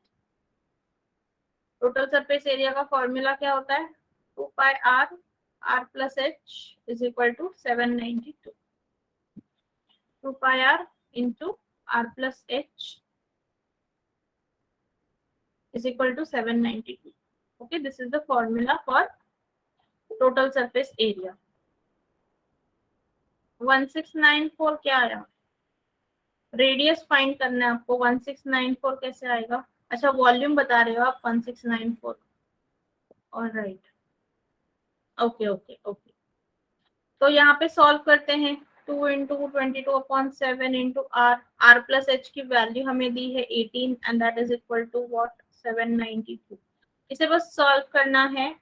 Total surface area का फॉर्मूला क्या होता है, 2 pi r, r plus h is equal to 792। 2 pi r into r plus h is equal to 792. Okay, this is the formula for total surface area. 1694 क्या आया, radius find करना है आपको। 1694 कैसे आएगा, अच्छा वॉल्यूम बता रहे हो आप 1694, ऑलराइट, ओके ओके ओके। तो यहाँ पे सॉल्व करते हैं, 2 into 22/7 into r, r plus h की वैल्यू हमें दी है 18 and that is equal to what, 792। इसे बस सॉल्व करना है,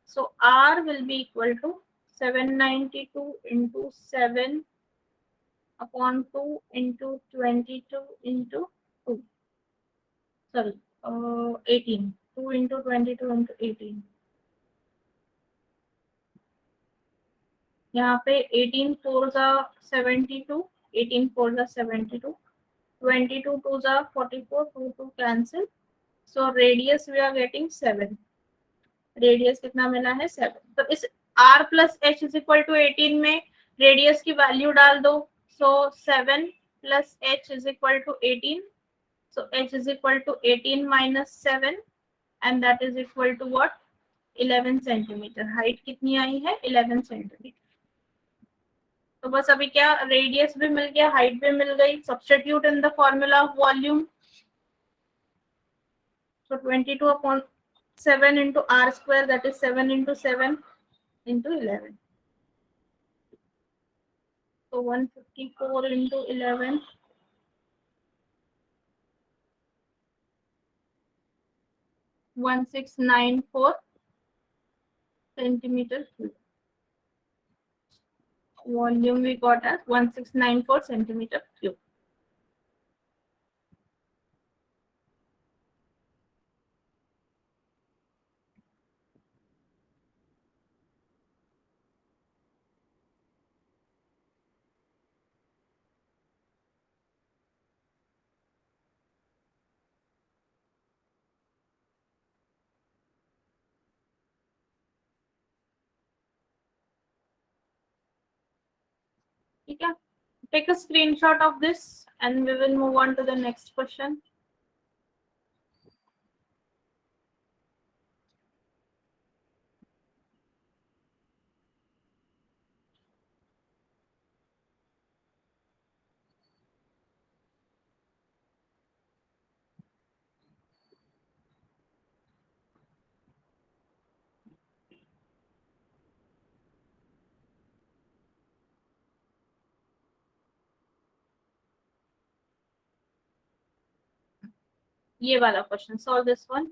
so r will be equal to 792 into 7 upon 2 into 22 into 2, sorry 18, 2 into 22 into 18। यहाँ पे 18 4 जा 72, 18 4 जा 72, 22 2 जा 44, 2 2 cancel, so radius we are getting 7, radius कितना मिला है 7। तो इस r plus h is equal to 18 में रेडियस की वैल्यू डाल दो, so 7 plus h is equal to 18, so h is equal to 18 minus 7 and that is equal to what, 11 centimetre. Height कितनी आई है, 11 सेंटीमीटर। तो बस अभी क्या, रेडियस भी मिल गया, हाइट भी मिल गई, substitute in the formula of volume. so 22/7 into r square, that is 7 into 7 into 11, so 154 into 11, 1694 centimeter cube। Volume we got as 1694 centimeter cube। ठीक है, take a screenshot of this and we will move on to the next question। ये वाला question, solve this one.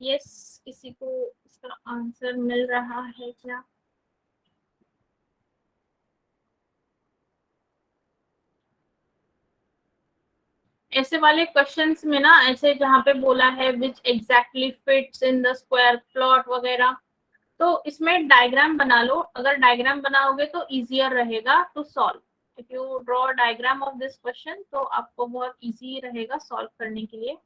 Yes, किसी को इसका answer मिल रहा है क्या? ऐसे वाले क्वेश्चंस में ना, ऐसे जहाँ पे बोला है which exactly fits in the square plot वगैरह, तो इसमें डायग्राम बना लो। अगर डायग्राम बनाओगे तो इजियर रहेगा to solve. If you draw diagram of this question तो आपको बहुत इजी रहेगा सॉल्व करने के लिए।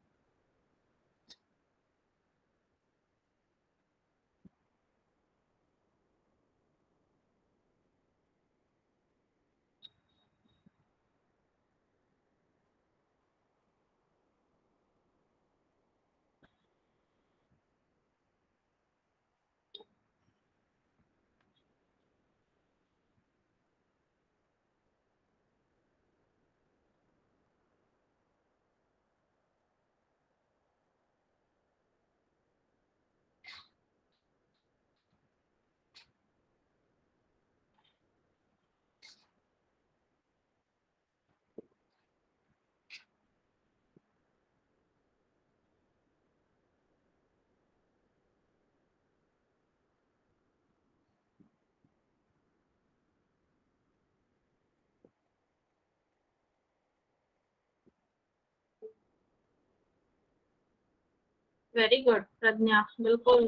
वेरी गुड प्रज्ञा, बिल्कुल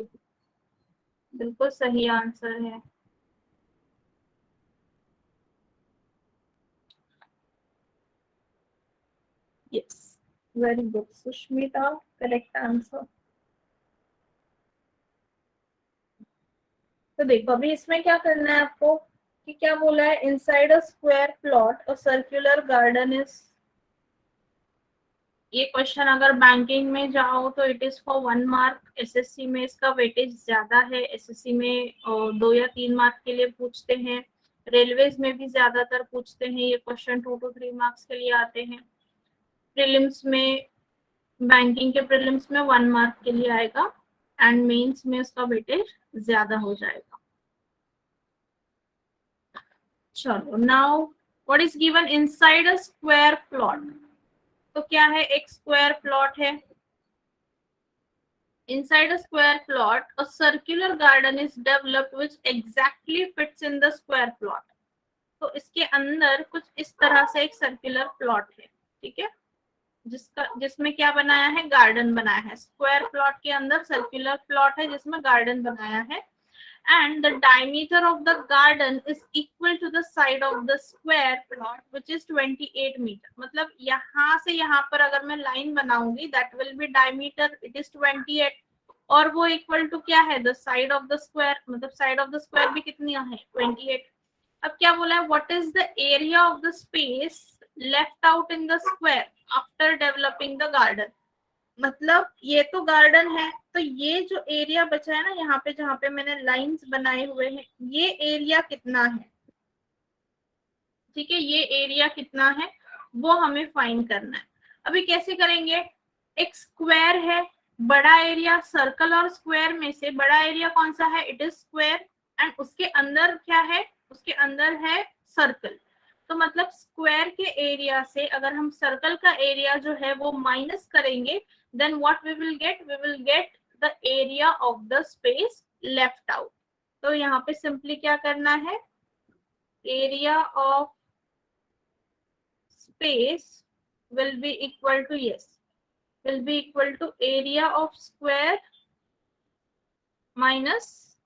बिल्कुल सही आंसर है। Yes, very good Sushmita, correct answer. तो देखो अभी इसमें क्या करना है आपको, कि क्या बोला है, inside a square plot a circular garden is. ये क्वेश्चन अगर बैंकिंग में जाओ तो it is for 1 mark. SSC में इसका वेटेज ज्यादा है। एसएससी में 2 या 3 मार्क के लिए पूछते हैं। रेलवेज में भी ज्यादातर पूछते हैं ये क्वेश्चन, 2 to 3 मार्क्स के लिए आते हैं। प्रीलिम्स में, बैंकिंग के प्रीलिम्स में 1 मार्क के लिए आएगा, एंड मेंस में उसका वेटेज ज्यादा हो जाएगा। चलो now, what is given inside a square plot. तो क्या है, एक स्क्वायर प्लॉट है। Inside a square plot, a circular garden is developed which exactly fits in the square plot. तो इसके अंदर कुछ इस तरह से एक सर्कुलर प्लॉट है, ठीक है, जिसमें क्या बनाया है, गार्डन बनाया है। स्क्वायर प्लॉट के अंदर सर्कुलर प्लॉट है जिसमें गार्डन बनाया है। And the diameter of the garden is equal to the side of the square plot which is 28 metre. मतलब यहाँ से यहाँ पर अगर मैं लाइन बनाऊंगी, that will be diameter, it is 28, और वो इक्वल टू क्या है, the side of the square, मतलब साइड ऑफ द स्क्वायर भी कितनी है, 28। अब क्या बोला है, what is the area of the space left out in the square after developing the garden. मतलब ये तो गार्डन है, तो ये जो एरिया बचा है ना यहाँ पे, जहाँ पे मैंने लाइंस बनाए हुए हैं, ये एरिया कितना है, ठीक है, ये एरिया कितना है वो हमें फाइंड करना है। अभी कैसे करेंगे, एक स्क्वायर है, बड़ा एरिया, सर्कल और स्क्वायर में से बड़ा एरिया कौन सा है, इट इज स्क्वायर, एंड उसके अंदर क्या है, उसके अंदर है सर्कल। तो मतलब स्क्वायर के एरिया से अगर हम सर्कल का एरिया जो है वो माइनस करेंगे, then what we will get, we will get the area of the space left out. तो यहाँ पे सिंपली क्या करना है, area of space will be equal to, yes, will be equal to area of square minus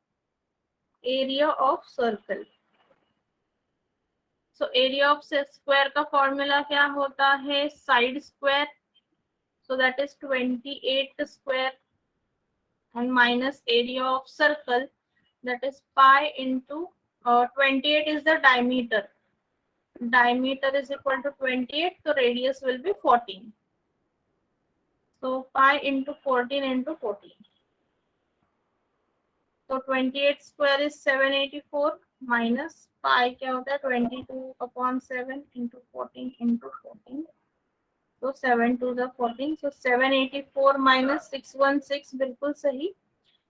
area of circle. So area of square का formula क्या होता है, side square, so that is 28 square, and minus area of circle, that is pi into 28 is the diameter. Diameter is equal to 28, so radius will be 14. So pi into 14 into 14. तो 28 square is 784 minus pi क्या होता है 22/7 into 14 into 14, तो 7 to the 14, so 784 minus 616, बिल्कुल सही,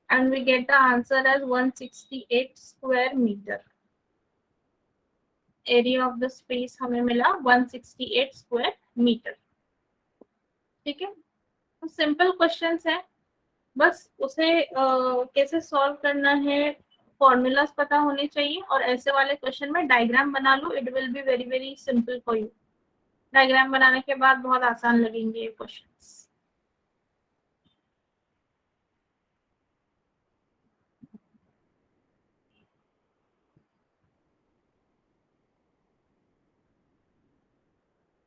and we get the answer as 168 square meter. Area of the space हमें मिला 168 square metre, ठीक है। तो सिंपल क्वेश्चंस है, बस उसे कैसे सॉल्व करना है, फॉर्मूलाज पता होने चाहिए, और ऐसे वाले क्वेश्चन में डायग्राम बना लो, it will be very very simple for you. Diagram बनाने के बाद बहुत आसान लगेंगे ये questions.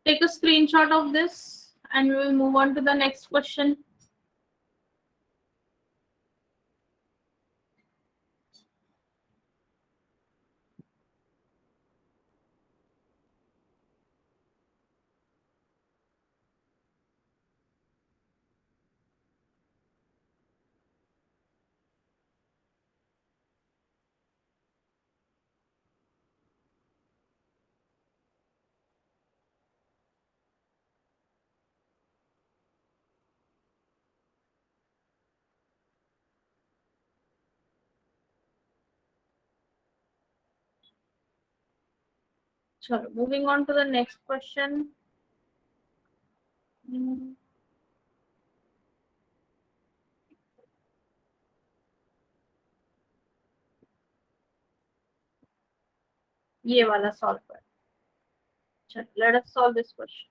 Take a screenshot of this and we will move on to the next question. चलो, moving on to the next question. ये वाला सॉल्व कर। चलो, let us solve this question.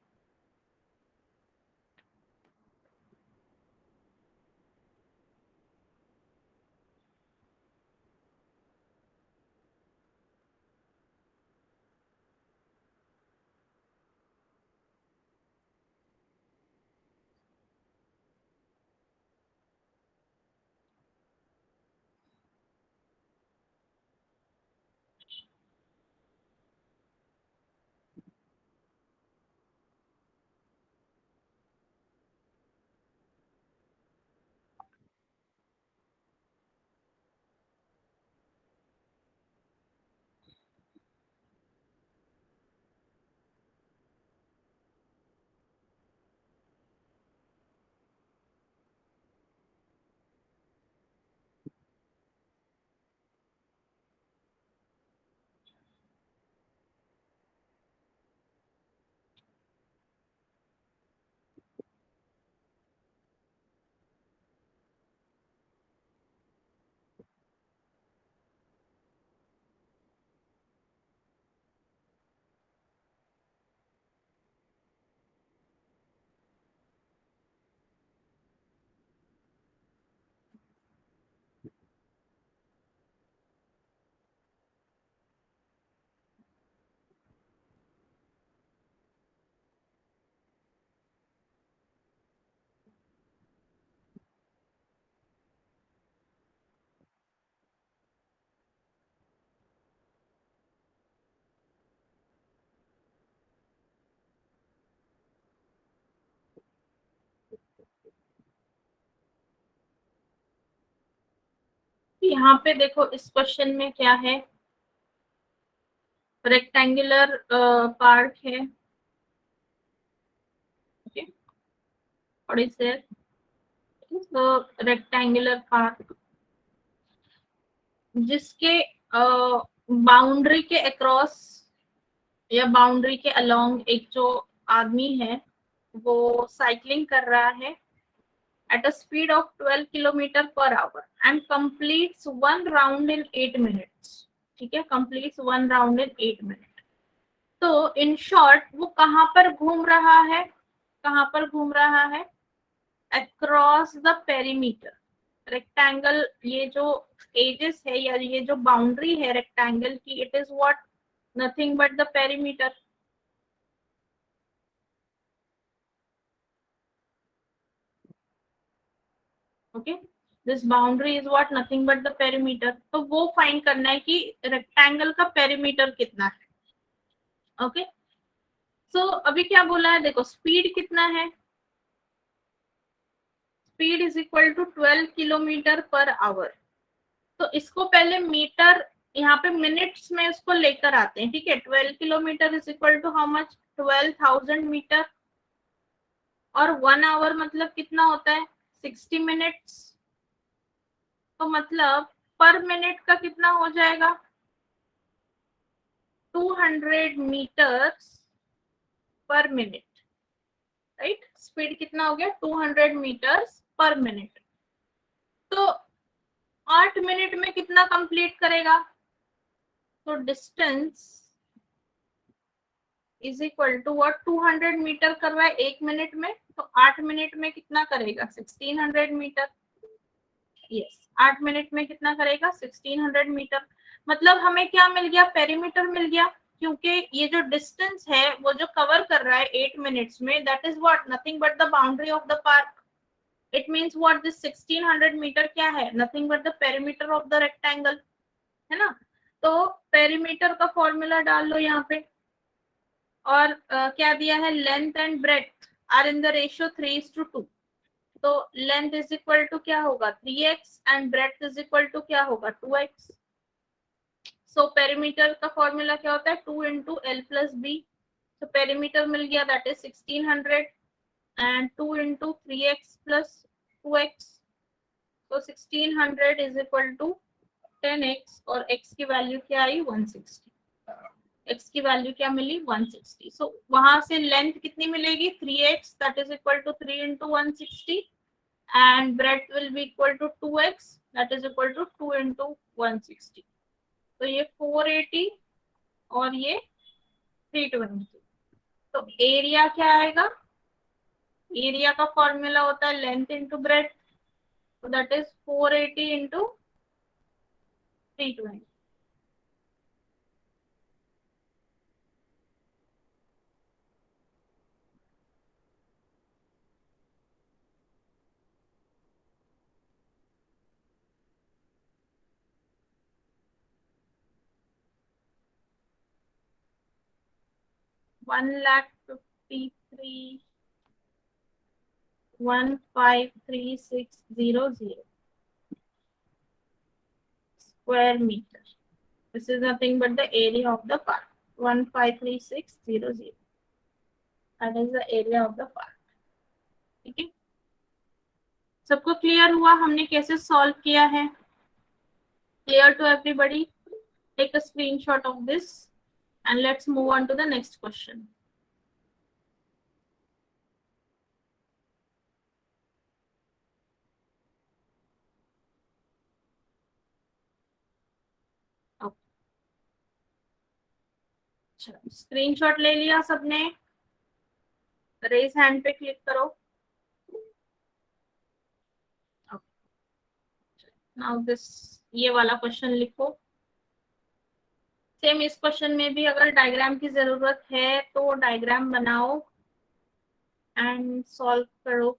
यहाँ पे देखो, इस क्वेश्चन में क्या है, रेक्टेंगुलर पार्क है। ओके, और इसे रेक्टेंगुलर पार्क जिसके बाउंड्री के अक्रॉस या बाउंड्री के अलोंग एक जो आदमी है वो साइकिलिंग कर रहा है at a speed of 12 kilometre per our and completes one round in 8 minutes. ठीक है, completes one round in 8 minutes. तो इन शॉर्ट वो कहाँ पर घूम रहा है, कहाँ पर घूम रहा है, अक्रॉस द पेरीमीटर रेक्टेंगल। ये जो एजेस है या ये जो बाउंड्री है रेक्टेंगल की, it is what, nothing but the perimeter. Okay, this boundary is what, nothing but the perimeter. तो वो फाइंड करना है कि रेक्टेंगल का पेरीमीटर कितना है। ओके, सो अभी क्या बोला है, देखो स्पीड कितना है, speed is equal to 12 kilometre per hour. तो इसको पहले मीटर, यहाँ पे मिनट्स में इसको लेकर आते हैं। ठीक है, 12 kilometre is equal to how much, 12,000 metre, और 1 आवर मतलब कितना होता है, 60 मिनट्स। तो मतलब पर मिनट का कितना हो जाएगा, 200 मीटर्स पर मिनट। राइट, स्पीड कितना हो गया, 200 मीटर्स पर मिनट। तो 8 मिनट में कितना कंप्लीट करेगा? तो distance is equal to what, 200 metre कर रहा है 1 मिनट में, तो 8 मिनट में कितना करेगा? 1600 मीटर। यस, 8 मिनट में कितना करेगा? 1600 मीटर। मतलब हमें क्या मिल गया? पेरीमीटर मिल गया, क्योंकि ये जो डिस्टेंस है वो जो कवर कर रहा है 8 मिनट्स में, that is what, nothing but the boundary of the park. It means what, this 1600 metre क्या है? Nothing but the perimeter of the rectangle, है ना। तो पेरीमीटर का फॉर्मूला डाल लो यहाँ पे, और क्या दिया है? Length and breadth are in the ratio 3:2। तो लेंथ इज इक्वल टू क्या होगा? 3x and breadth is equal to क्या होगा? 2x। सो पेरीमीटर का फॉर्मूला क्या होता है? 2 × L + B। तो पेरीमीटर मिल गया, that is 1600, and 2 × 3x + 2x। तो 1600 इज इक्वल टू 10x, और x की वैल्यू क्या आई? 160। x की वैल्यू क्या मिली? 160। सो वहां से लेंथ कितनी मिलेगी? 3x, that is equal to 3 × 160, and breadth will be equal to 2x, that is equal to 2 × 160। तो ये 480 और ये 320। तो एरिया क्या आएगा? एरिया का फॉर्मूला होता है लेंथ इंटू ब्रेथ, तो that is 480 into 320। 1,53,153,600 square meter. This is nothing but the area of the park. 1,53,600. That is the area of the park. ठीक है, सबको क्लियर हुआ हमने कैसे सॉल्व किया है? Clear to everybody? Take a screenshot of this and let's move on to the next question. अच्छा, screenshot ले लिया सबने? रेज हैंड पे क्लिक करो। नाउ दिस, ये वाला क्वेश्चन लिखो। सेम इस क्वेश्चन में भी अगर डायग्राम की जरूरत है तो डायग्राम बनाओ एंड सॉल्व करो।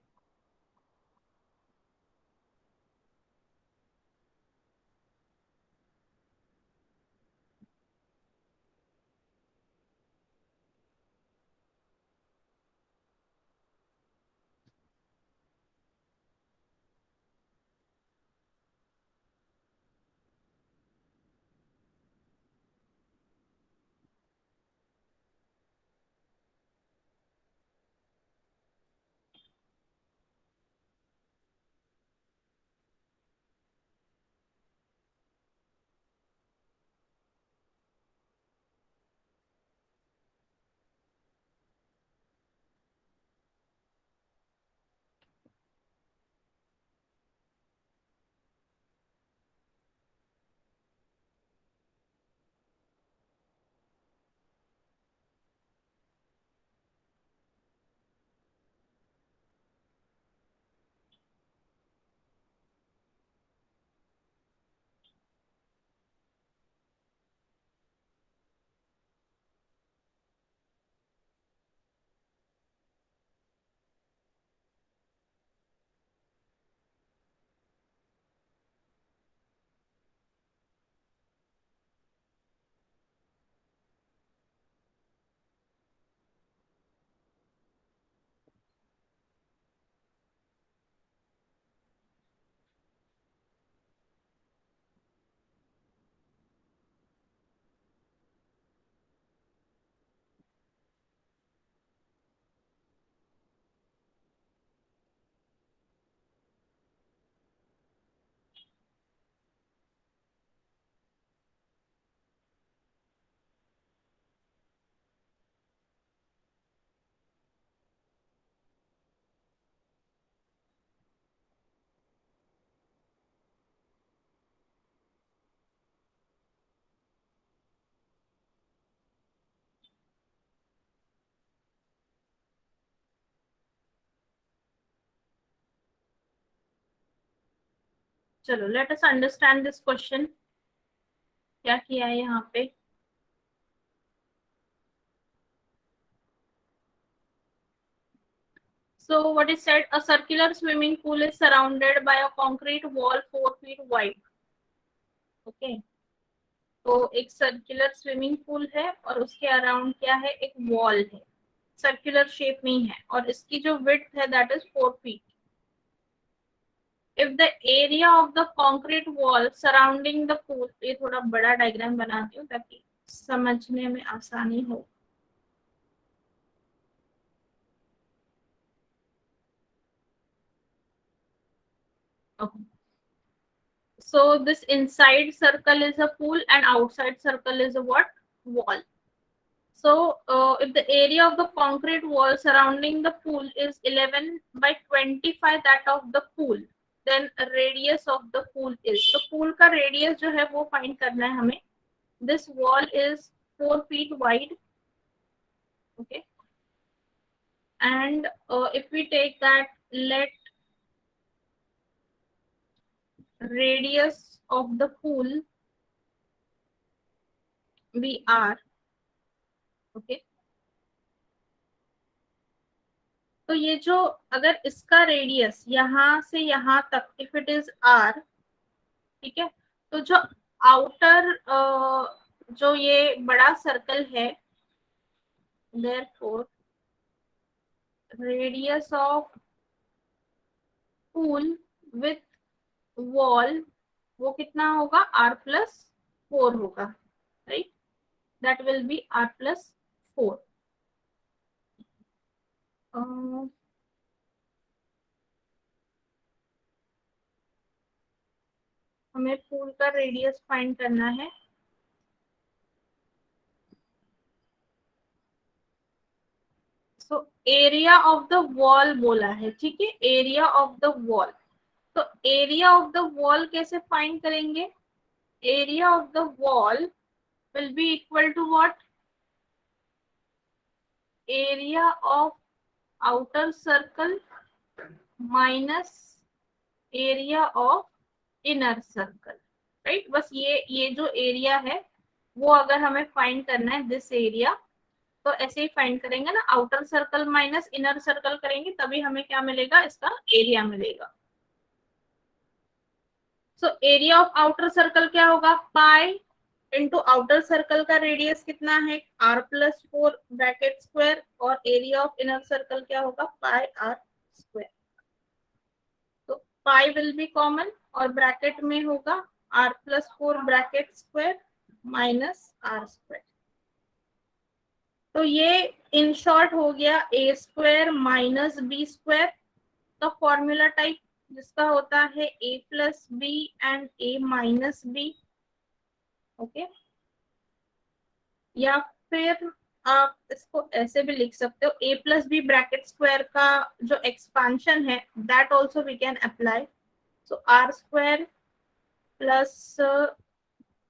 चलो let us understand this question, क्या किया है यहाँ पे। So what is said, a circular swimming pool is surrounded by a concrete wall 4 feet wide. Okay. तो एक सर्कुलर स्विमिंग पूल है और उसके अराउंड क्या है, एक वॉल है, सर्कुलर शेप में ही है, और इसकी जो विड्थ है that is 4 feet. If the area of the concrete wall surrounding the pool, ये थोड़ा बड़ा डायग्राम बनाती हूँ ताकि समझने में आसानी हो. Okay. So this inside circle is a pool and outside circle is a what? Wall. So if the area of the concrete wall surrounding the pool is 11 by 25 that of the pool, then radius of the pool is, तो pool का radius जो है वो find करना है हमें. This wall is 4 feet wide. Okay. And if we take that, let radius of the pool be r. Okay. तो ये जो, अगर इसका रेडियस यहाँ से यहाँ तक इफ इट इज r, ठीक है, तो जो आउटर जो ये बड़ा सर्कल है, therefore radius of pool with wall वो कितना होगा, r+4 होगा, right, that will be r+4. हमें पूल का रेडियस फाइंड करना है. सो एरिया ऑफ द वॉल बोला है, ठीक है, एरिया ऑफ द वॉल. तो एरिया ऑफ द वॉल कैसे फाइंड करेंगे, area of the wall will be equal to what, area of outer circle minus area of inner circle, right. बस ये जो एरिया है वो अगर हमें फाइंड करना है, दिस एरिया, तो ऐसे ही फाइंड करेंगे ना, outer circle minus inner circle करेंगे तभी हमें क्या मिलेगा, इसका एरिया मिलेगा. सो एरिया ऑफ आउटर सर्कल क्या होगा, पाई इंटू आउटर सर्कल का रेडियस कितना है, r+4 ब्रैकेट स्क्वायर, और एरिया ऑफ इनर सर्कल क्या होगा, पाई r स्क्वायर. तो पाई विल बी कॉमन और ब्रैकेट में होगा r+4 bracket square minus r square. तो ये इन शॉर्ट हो गया a square minus b square का फॉर्मूला टाइप, जिसका होता है a+b and a minus b. Okay, या फिर आप इसको ऐसे भी लिख सकते हो, a+b ब्रैकेट स्क्वायर का जो एक्सपांशन है that also we can apply. So r square plus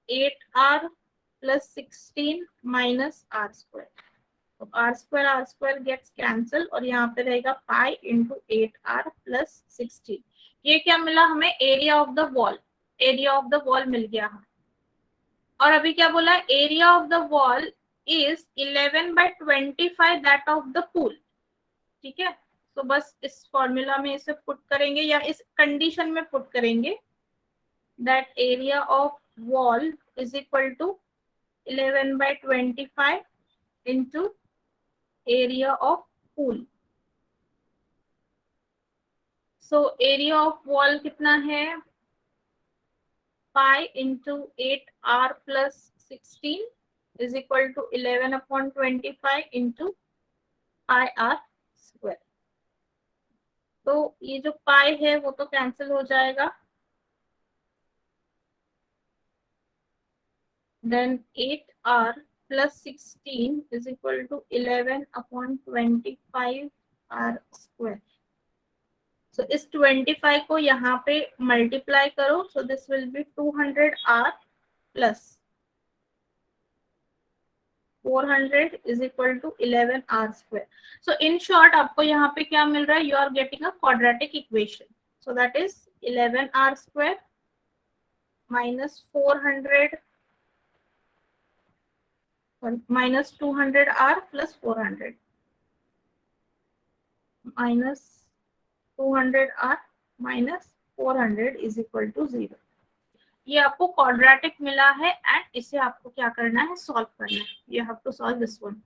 8r plus 16 minus r square. तो r स्क्वायर गेट्स कैंसल और यहाँ पे रहेगा पाई इंटू 8r प्लस 16. ये क्या मिला हमें, area of the wall, area of the wall मिल गया. और अभी क्या बोला, area of the wall is 11 by 25 that of the pool. ठीक है, तो बस इस फॉर्मूला में इसे पुट करेंगे या इस कंडीशन में पुट करेंगे, that area of wall is equal to 11 by 25 into area of pool. So area of wall कितना है, pi into 8r plus 16 is equal to 11/25 into pi r square. तो ये जो पाई है वो तो कैंसिल हो जाएगा. Then 8r plus 16 is equal to 11/25 r square. So इस 25 को यहाँ पे मल्टीप्लाई करो, so this will be 200r plus 400 is equal to 11r square. So in short आपको यहाँ पे क्या मिल रहा है, you are getting a quadratic equation. So that is 11r square -400 -200r plus 400 -200r -400 is equal to 0। ये आपको quadratic मिला है एंड इसे आपको क्या करना है, सॉल्व करना है। You have to solve this one.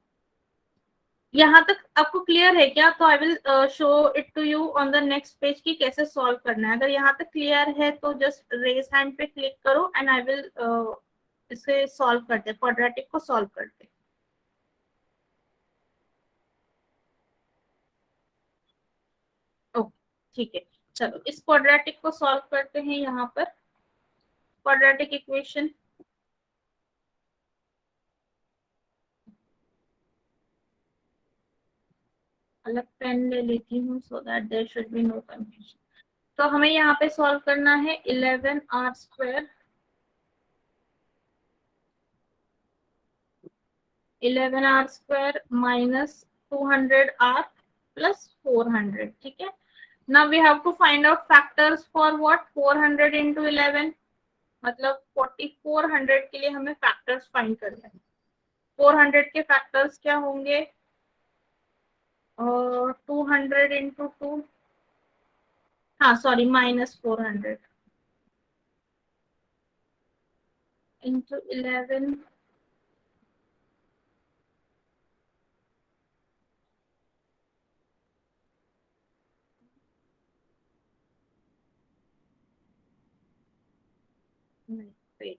यहाँ तक आपको क्लियर है क्या? तो I will show it to you on the next page की कैसे सॉल्व करना है। अगर यहाँ तक क्लियर है तो जस्ट रेज हैंड पे क्लिक करो एंड आई विल इसे सॉल्व करते, क्वाड्रेटिक को सॉल्व करते। ओके ठीक है, चलो इस क्वाड्रेटिक को सॉल्व करते हैं। यहाँ पर क्वाड्रेटिक इक्वेशन, अलग पेन ले लेती हूँ so that there should be no confusion. तो हमें यहाँ पे सॉल्व करना है 11r² 11r² -200r plus 400। ठीक है, now we have to find out factors for what 400 into 11, मतलब 4400 के लिए हमें फैक्टर्स फाइंड करना है। 400 के फैक्टर्स क्या होंगे? 200 इंटू 2, हाँ सॉरी -400 इंटू 11 नहीं wait,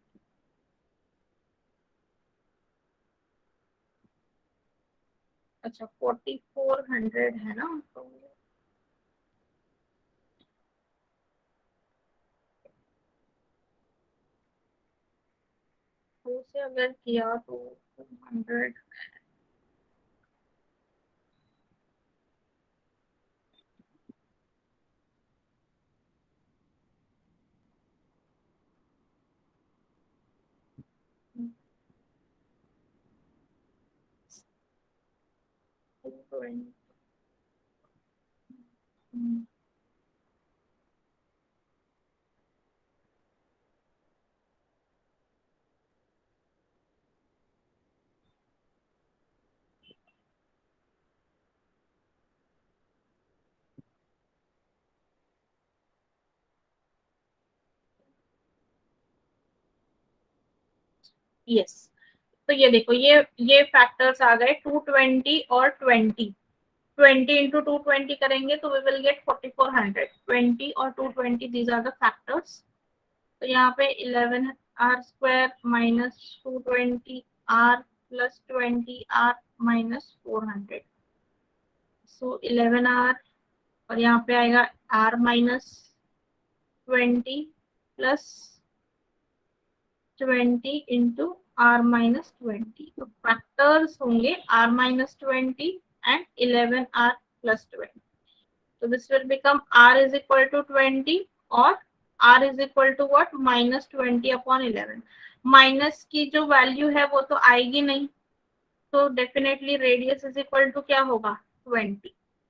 अच्छा 4400 है ना, तो 2 से अगर किया तो 200 220। यस, तो ये देखो ये फैक्टर्स आ गए 220 और 20। 20 इंटू 220 करेंगे तो वी विल गेट 4400। 20 और 220 दीज आर द फैक्टर्स। तो यहाँ पे 11r² -220r प्लस 20r -400, सो 11r, और यहाँ पे आएगा r -20 प्लस 20 इंटू r-20। तो फैक्टर्स होंगे r-20 एंड 11r प्लस 20। तो this will become r is equal to 20 और r is equal to what -20 upon 11। Minus की जो वैल्यू है वो तो आएगी नहीं, तो definitely radius is equal to क्या होगा 20।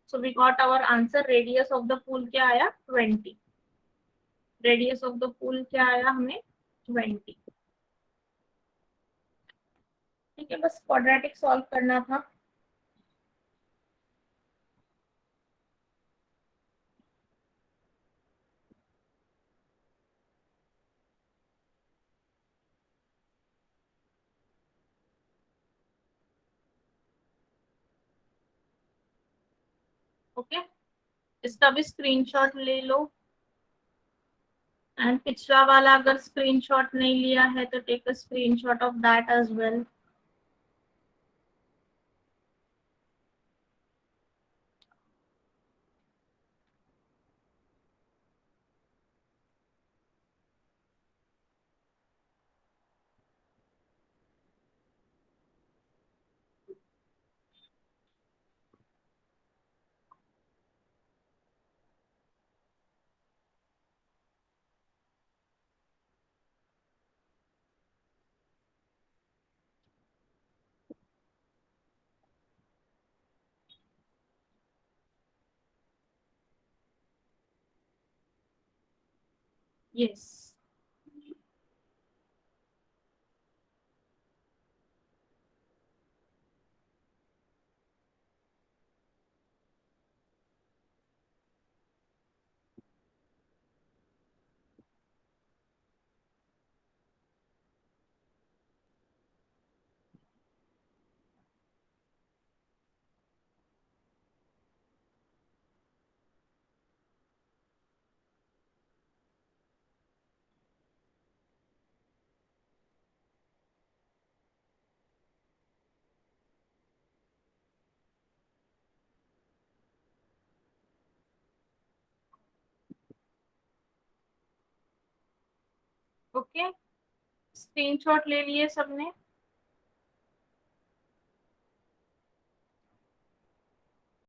So we got our answer, radius of the pool क्या आया 20। रेडियस ऑफ द पूल क्या आया हमें 20। ठीक है, बस क्वाड्रेटिक सॉल्व करना था। ओके, इसका भी स्क्रीनशॉट ले लो एंड पिछला वाला अगर स्क्रीनशॉट नहीं लिया है तो take a screenshot of that as well. Yes, okay, screenshot ले लिए सबने।